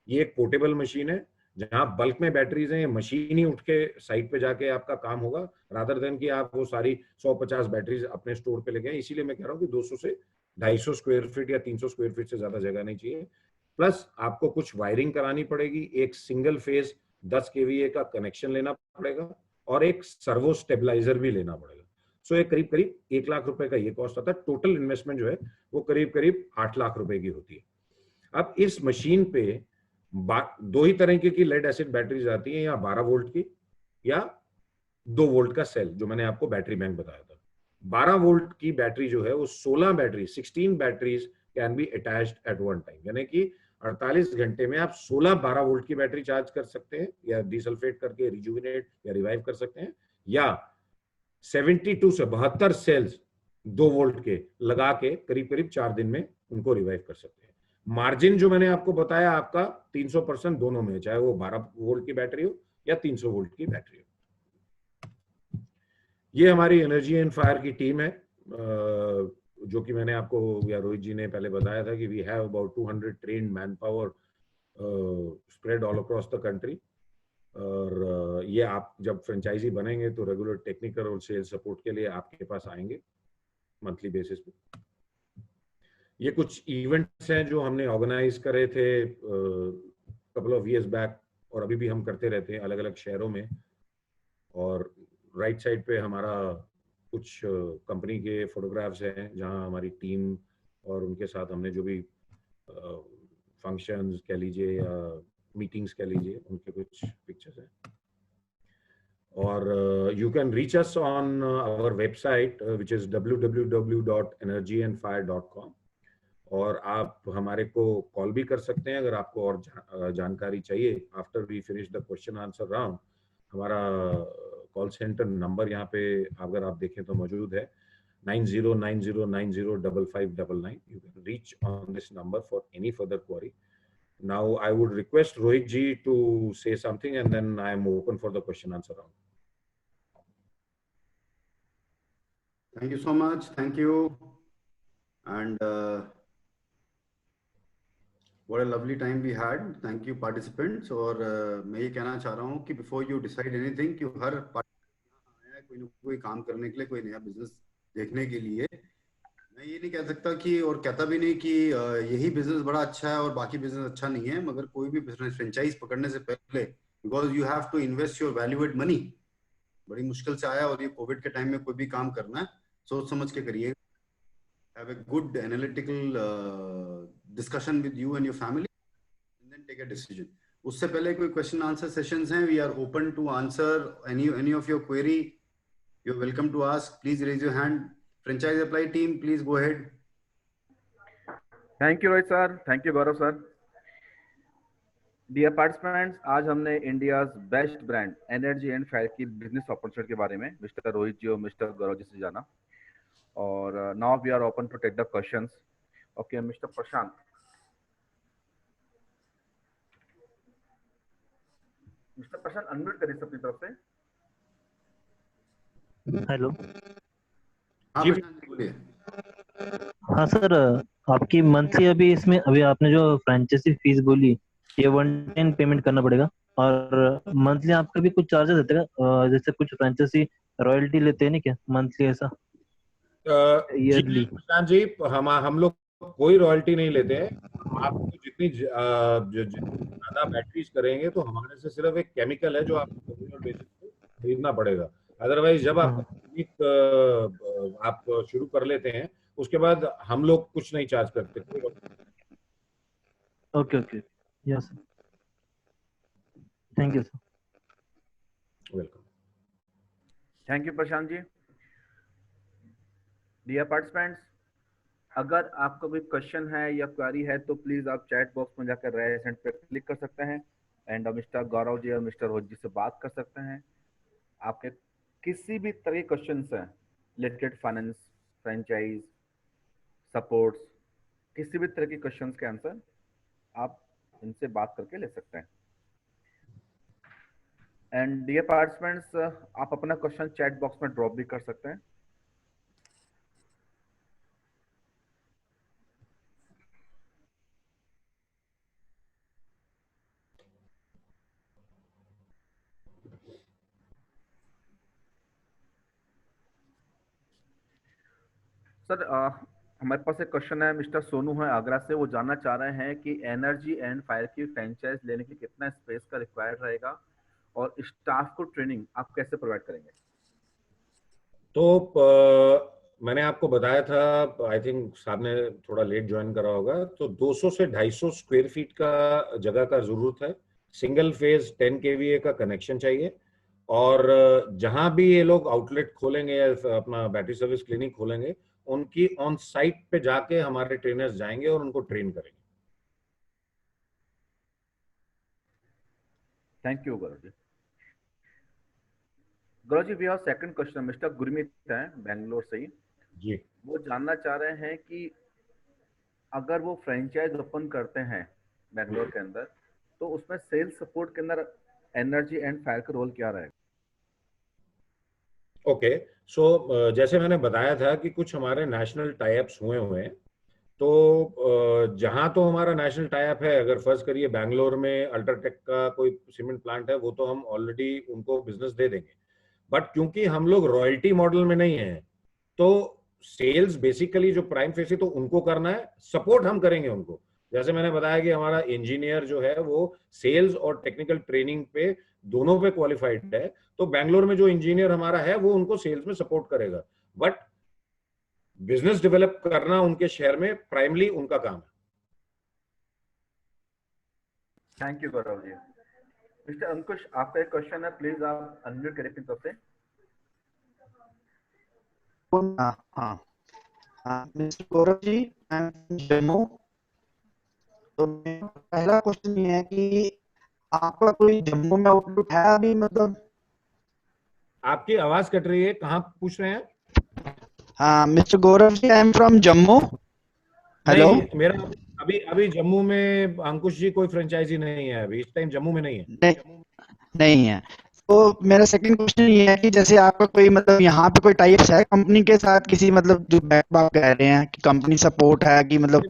ये एक पोर्टेबल मशीन है जहां बल्क में बैटरीज हैं, मशीन ही उठ के साइट पे जाके आपका काम होगा, रादर देन कि आप वो सारी 150 बैटरीज अपने स्टोर पे लेके आए। इसीलिए मैं कह रहा हूँ कि 200 से 250 स्क्वायर फीट या 300 स्क्वायर फीट से ज्यादा जगह नहीं चाहिए। प्लस आपको कुछ वायरिंग करानी पड़ेगी, एक सिंगल फेज 10 केवीए का कनेक्शन लेना पड़ेगा और एक सर्वो स्टेबलाइजर भी लेना पड़ेगा। सो ये करीब करीब 1 लाख रुपए का ये कॉस्ट आता है। टोटल इन्वेस्टमेंट जो है वो करीब करीब 8 लाख रुपए की होती है। अब इस मशीन पे दो ही तरीके की लेड एसिड बैटरीज आती है, या 12 वोल्ट की या 2 वोल्ट का सेल, जो मैंने आपको बैटरी बैंक बताया था। 12 वोल्ट की बैटरी जो है वो 16 batteries can be attached eight one time, यानी कि 48 घंटे में आप 16 12 वोल्ट की बैटरी चार्ज कर सकते हैं, या डिसल्फेट करके रिजुविनेट या रिवाइव कर सकते हैं, या 72 से 72 सेल्स 2 वोल्ट के लगा के करीब करीब 4 दिन में उनको रिवाइव कर सकते हैं। मार्जिन जो मैंने आपको बताया आपका 300% दोनों में, चाहे वो 12 वोल्ट की बैटरी हो या 300 वोल्ट की बैटरी हो। ये हमारी एनर्जी एंड फायर की टीम है, जो कि मैंने आपको या रोहित जी ने पहले बताया था कि we have about 200 trained man power spread all across the country. और ये आप जब फ्रेंचाइजी बनेंगे तो रेगुलर टेक्निकल और सेल्स सपोर्ट के लिए आपके पास आएंगे मंथली बेसिस पे। ये कुछ इवेंट्स हैं जो हमने ऑर्गेनाइज करे थे कपल ऑफ इयर्स बैक, और अभी भी हम करते रहते हैं अलग अलग शहरों में। और राइट साइड पे हमारा कुछ कंपनी के फोटोग्राफ्स हैं जहां हमारी टीम और उनके साथ हमने जो भी फंक्शंस कह लीजिए या मीटिंग्स कह लीजिए, उनके कुछ पिक्चर्स हैं। और you can reach us on our website which is www.energyandfire.com, और आप हमारे को कॉल भी कर सकते हैं अगर आपको और जानकारी चाहिए। After we finish the question answer round, हमारा कॉल सेंटर नंबर यहाँ पे अगर आप देखें तो मौजूद है 9090905599। You can reach on this number for any further query. Now I would request Rohit ji to say something and then I am open for the question answer round. Thank you so much. Thank you. And what a lovely time we had. Thank you participants. और मैं ये कहना चाह रहा हूँ कि before you decide anything, कि हर आया है कोई ना कोई काम करने के लिए, कोई नया बिजनेस देखने के लिए। मैं ये नहीं कह सकता कि, और कहता भी नहीं कि यही बिजनेस बड़ा अच्छा है और बाकी बिजनेस अच्छा नहीं है, मगर कोई भी बिजनेस फ्रेंचाइज पकड़ने से पहले, because you have to invest your valued money, बड़ी मुश्किल से आया और ये कोविड के टाइम में कोई भी काम करना है सोच समझ के करिए। Have a good analytical discussion with you and your family and then take a decision. उससे पहले कोई question answer sessions हैं, we are open to answer any of your query. You're welcome to ask. Please raise your hand. Franchise apply team, please go ahead. Thank you Rohit sir, thank you Gaurav sir. Dear participants, आज हमने India's best brand energy and fire की business opportunity के बारे में mister Rohit जी और mister Gaurav ji से जाना। और now we are open to take the questions. Okay mister Prashant, unmute करिए अपनी तरफ से। हेलो। हाँ प्रशांत जी बोलिए। हाँ सर, आपकी मंथली अभी आपने जो फ्रेंचाइजी फीस बोली, ये 1 टाइम पेमेंट करना पड़ेगा, और मंथली आपका भी कुछ चार्जेस रहते हैं, जैसे कुछ फ्रेंचाइजी रॉयल्टी लेते हैं नहीं क्या मंथली, ऐसा ईयरली? प्रशांत जी, हम लोग कोई रॉयल्टी नहीं लेते हैं। आपको जितनी ज्यादा बैटरीज करेंगे तो हमारे से सिर्फ एक केमिकल है जो आपको रेगुलर बेसिस पे खरीदना पड़ेगा। अदरवाइज जब आप शुरू कर लेते हैं उसके बाद हम लोग कुछ नहीं चार्ज करते। Okay okay, yes sir, thank you sir. Welcome. Thank you Prashant ji. Dear participants, अगर आपको कोई क्वेश्चन है या क्वेरी है तो प्लीज आप चैट बॉक्स में जाकर राइट हैंड पे क्लिक कर सकते हैं एंड मिस्टर गौरव जी और मिस्टर रोहित जी से बात कर सकते हैं। आपके किसी भी तरह के क्वेश्चन हैं रिलेटेड फाइनेंस, फ्रेंचाइज, सपोर्ट्स, किसी भी तरह के क्वेश्चन के आंसर आप इनसे बात करके ले सकते हैं। एंड डियर पार्टिसिपेंट्स, आप अपना क्वेश्चन चैट बॉक्स में ड्रॉप भी कर सकते हैं। सर हमारे पास एक क्वेश्चन है, मिस्टर सोनू है आगरा से, वो जानना चाह रहे हैं कि एनर्जी एंड फायर की फ्रेंचाइज लेने के लिए कितना स्पेस का रिक्वायर्ड रहेगा और स्टाफ को ट्रेनिंग आप कैसे प्रोवाइड करेंगे? तो मैंने आपको बताया था, आई थिंक साहब ने थोड़ा लेट ज्वाइन करा होगा, तो 200 से 250 स्क्वायर फीट का जगह का जरूरत है। सिंगल फेज 10 केवीए का कनेक्शन चाहिए, और जहां भी ये लोग आउटलेट खोलेंगे या अपना बैटरी सर्विस क्लिनिक खोलेंगे, उनकी ऑन साइट पे जाके हमारे ट्रेनर्स जाएंगे और उनको ट्रेन करेंगे। Thank you Gaurav ji. Gaurav ji, we have second question, mister Gurmeet है बेंगलोर से ही जी। वो जानना चाह रहे हैं कि अगर वो फ्रेंचाइज ओपन करते हैं बेंगलोर के अंदर, तो उसमें सेल्स सपोर्ट के अंदर एनर्जी एंड फायर का रोल क्या रहेगा? ओके, सो जैसे मैंने बताया था कि कुछ हमारे नेशनल टाई अप्स हुए हैं, तो जहां तो हमारा नेशनल टाई अप है, अगर फर्ज करिए बैंगलोर में अल्ट्राटेक का कोई सीमेंट प्लांट है, वो तो हम ऑलरेडी उनको बिजनेस दे देंगे। बट क्योंकि हम लोग रॉयल्टी मॉडल में नहीं है, तो सेल्स बेसिकली जो प्राइम फेस है तो उनको करना है, सपोर्ट हम करेंगे उनको। जैसे मैंने बताया कि हमारा इंजीनियर जो है वो सेल्स और टेक्निकल ट्रेनिंग पे दोनों पे क्वालिफाइड है, तो बैंगलोर में जो इंजीनियर हमारा है वो उनको सेल्स में सपोर्ट करेगा। बट बिजनेस डेवलप करना उनके शहर में प्राइमली उनका काम है। Thank you Gaurav ji. Mister Ankush, आपका एक क्वेश्चन है, प्लीज आप अनम्यूट करें अपनी तरफ से। हाँ mister Gaurav ji, I am Jammu. तो मेरा पहला क्वेश्चन ये है कि आपका कोई जम्मू में आउटलेट है अभी? मतलब आपकी आवाज कट रही है, कहाँ पूछ रहे हैं? हाँ mister Gaurav ji, I am from Jammu. Hello. नहीं, मेरा अभी अभी जम्मू में अंकुश जी कोई फ्रेंचाइजी नहीं है, अभी इस टाइम जम्मू में नहीं है। नहीं है। तो मेरा सेकंड क्वेश्चन ये है कि जैसे आपका कोई मतलब यहाँ पे कोई टाइप्स है कंपनी के साथ किसी, मतलब जो आप कह रहे हैं कि कंपनी सपोर्ट है कि मतलब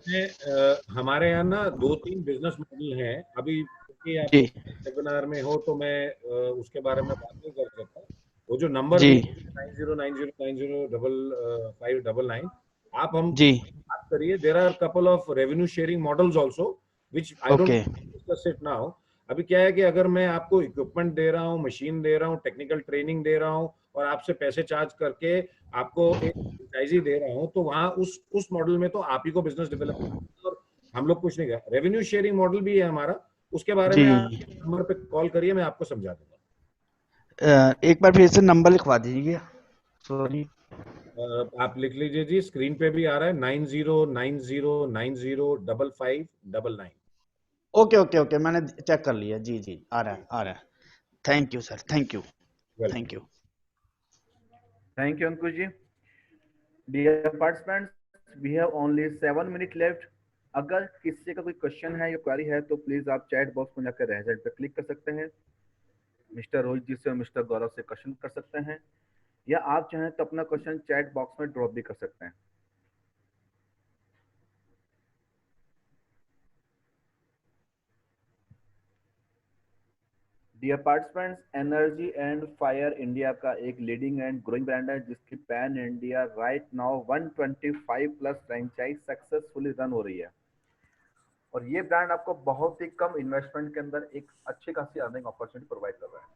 हमारे यहाँ ना 2-3 बिजनेस मॉडल हैं। अभी क्योंकि आप जी वेबिनार में हो तो मैं उसके बारे में बात नहीं कर सकता। वो जो नंबर जी 9090905599, आप हम जी बात करिए। There are couple of revenue sharing models also which I don't okay discuss it now. अभी क्या है कि अगर मैं आपको इक्विपमेंट दे रहा हूँ, मशीन दे रहा हूँ, टेक्निकल ट्रेनिंग दे रहा हूँ और आपसे पैसे चार्ज करके आपको एक फ्रेंचाइजी दे रहा हूँ, तो वहां उस मॉडल में तो आप ही को बिजनेस डेवलप करना और हम लोग कुछ नहीं कर। रेवेन्यू शेयरिंग मॉडल भी है हमारा, उसके बारे जी। में आप नंबर पे कॉल करिए, मैं आपको समझा दूंगा। एक बार फिर से नंबर लिखवा दीजिए। सॉरी। आप लिख लीजिए जी, स्क्रीन पे भी आ रहा है 9090905599। ओके ओके ओके, मैंने चेक कर लिया। जी जी, आ रहा है आ रहा है। Thank you sir, thank you welcome. Thank you. Thank you Ankush ji. Dear participants, we have only 7 minute left. अगर किसी का कोई क्वेश्चन है या क्वेरी है तो प्लीज आप चैट बॉक्स में जाकर रेज पे क्लिक कर सकते हैं। मिस्टर रोहित जी से और मिस्टर गौरव से क्वेश्चन कर सकते हैं, या आप चाहें तो अपना क्वेश्चन चैट बॉक्स में ड्रॉप भी कर सकते हैं। Dear participants, energy and fire India का एक लीडिंग एंड ग्रोइंग ब्रांड है जिसकी pan India right now 125 plus franchise successfully run हो रही है, और ये ब्रांड आपको बहुत ही कम इन्वेस्टमेंट के अंदर एक अच्छी खासी अर्निंग अपॉर्चुनिटी प्रोवाइड कर रहा है।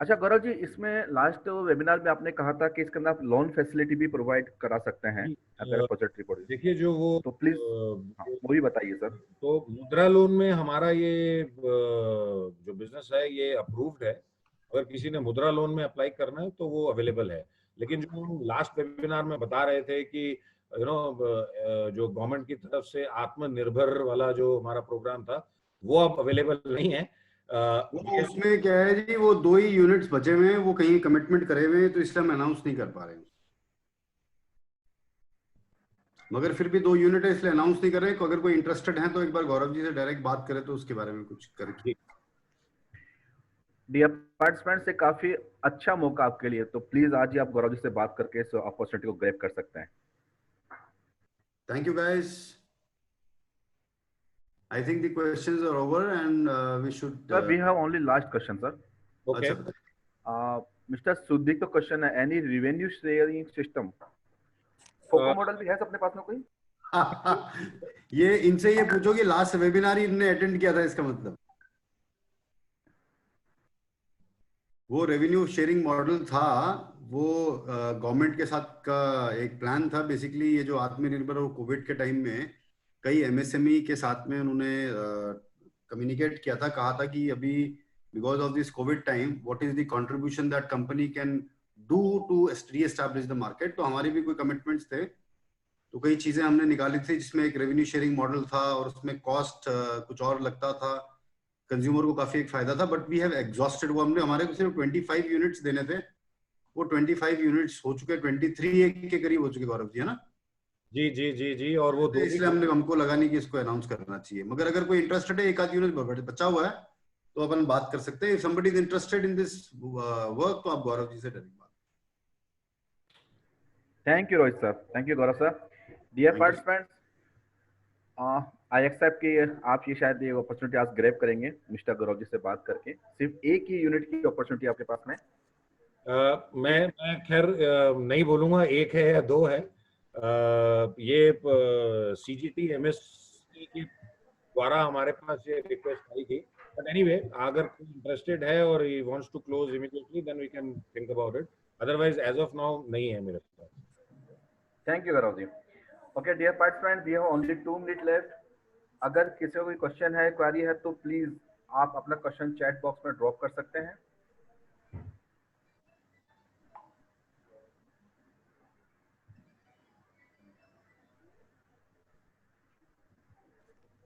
अच्छा गौरव जी, इसमें लास्ट वेबिनार में आपने कहा था कि इसके अंदर आप लोन फैसिलिटी भी प्रोवाइड करा सकते हैं अगर अपोजिट रिपोर्ट, देखिए जो वो तो प्लीज वो भी बताइए सर। तो मुद्रा लोन में हमारा ये जो बिजनेस है ये अप्रूव्ड है। अगर किसी ने मुद्रा लोन में अप्लाई करना है तो वो अवेलेबल है। लेकिन जो हम लास्ट वेबिनार में बता रहे थे कि जो गवर्नमेंट की तरफ से आत्मनिर्भर वाला जो हमारा प्रोग्राम था वो अब अवेलेबल नहीं है। वो उसमें क्या है जी, वो 2 ही यूनिट्स बचे हुए हैं, वो कहीं कमिटमेंट करे हुए हैं, तो इसलिए हम अनाउंस नहीं कर पा रहे हैं। मगर फिर भी 2 यूनिट है इसलिए अनाउंस नहीं कर रहे हैं। अगर कोई इंटरेस्टेड है तो एक बार गौरव जी से डायरेक्ट बात करें तो उसके बारे में कुछ करके। डियर पार्टिसिपेंट्स, से काफी अच्छा मौका आपके लिए, तो प्लीज आज ही आप गौरव जी से बात करके इस अपॉर्चुनिटी को ग्रैब कर सकते हैं। Thank you guys. I think the questions are over and we should. Sir, we have only last question, sir. Okay. Mister Sudeep का क्वेश्चन है, any revenue sharing system FOCO model भी है अपने पास में कोई? ये इनसे ये पूछो कि लास्ट वेबिनार इनने अटेंड किया था, इसका मतलब वो रेवेन्यू शेयरिंग मॉडल था, वो गवर्नमेंट के साथ का एक प्लान था। बेसिकली ये जो आत्मनिर्भर और कोविड के टाइम में कई एमएसएमई के साथ में उन्होंने कम्युनिकेट किया था, कहा था कि अभी because of this covid time what is the contribution that company can do to reestablish the market. तो हमारे भी कोई कमिटमेंट्स थे, तो कई चीजें हमने निकाली थी जिसमें एक रेवेन्यू शेयरिंग मॉडल था और उसमें कॉस्ट कुछ और लगता था, कंज्यूमर को काफी एक फायदा था। बट वी हैव एग्जॉस्टेड, वो हमने, हमारे को सिर्फ 25 यूनिट्स देने थे, वो 25 यूनिट्स हो चुके, 23 के करीब हो चुके गौरव जी, है ना? जी जी जी जी। और वो तो इसलिए हमको लगा नहीं कि इसको अनाउंस करना चाहिए, मगर अगर कोई इंटरेस्टेड है, एक आध यूनिट बचा हुआ है तो अपन बात कर सकते हैं। Somebody is interested in this work तो आप गौरव जी से डायरेक्ट बात। Thank you Rohit sir, thank you Gaurav sir. Dear participants, I accept कि आप ये शायद ये अपॉर्चुनिटी आप ग्रैब करेंगे मिस्टर गौरव जी से बात करके। सिर्फ एक ही यूनिट की अपॉर्चुनिटी आपके पास में। मैं खैर नहीं बोलूंगा एक है या दो है। ये CGT MSc के द्वारा हमारे पास ये रिक्वेस्ट आई थी, बट एनीवे अगर कोई इंटरेस्टेड है और he wants to close immediately then we can think about it, otherwise as of now नहीं है मेरे पास। Thank you Gaurav ji. Okay dear participant, we have only 2 minute left. अगर किसी को कोई क्वेश्चन है, क्वेरी है, तो प्लीज आप अपना क्वेश्चन चैट बॉक्स में ड्रॉप कर सकते हैं।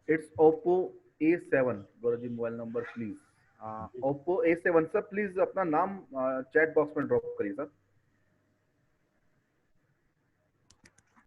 It's Oppo A7 Gaurav ji, mobile number please. Oppo A7 sir, please अपना नाम चैट बॉक्स में ड्रॉप करिए सर।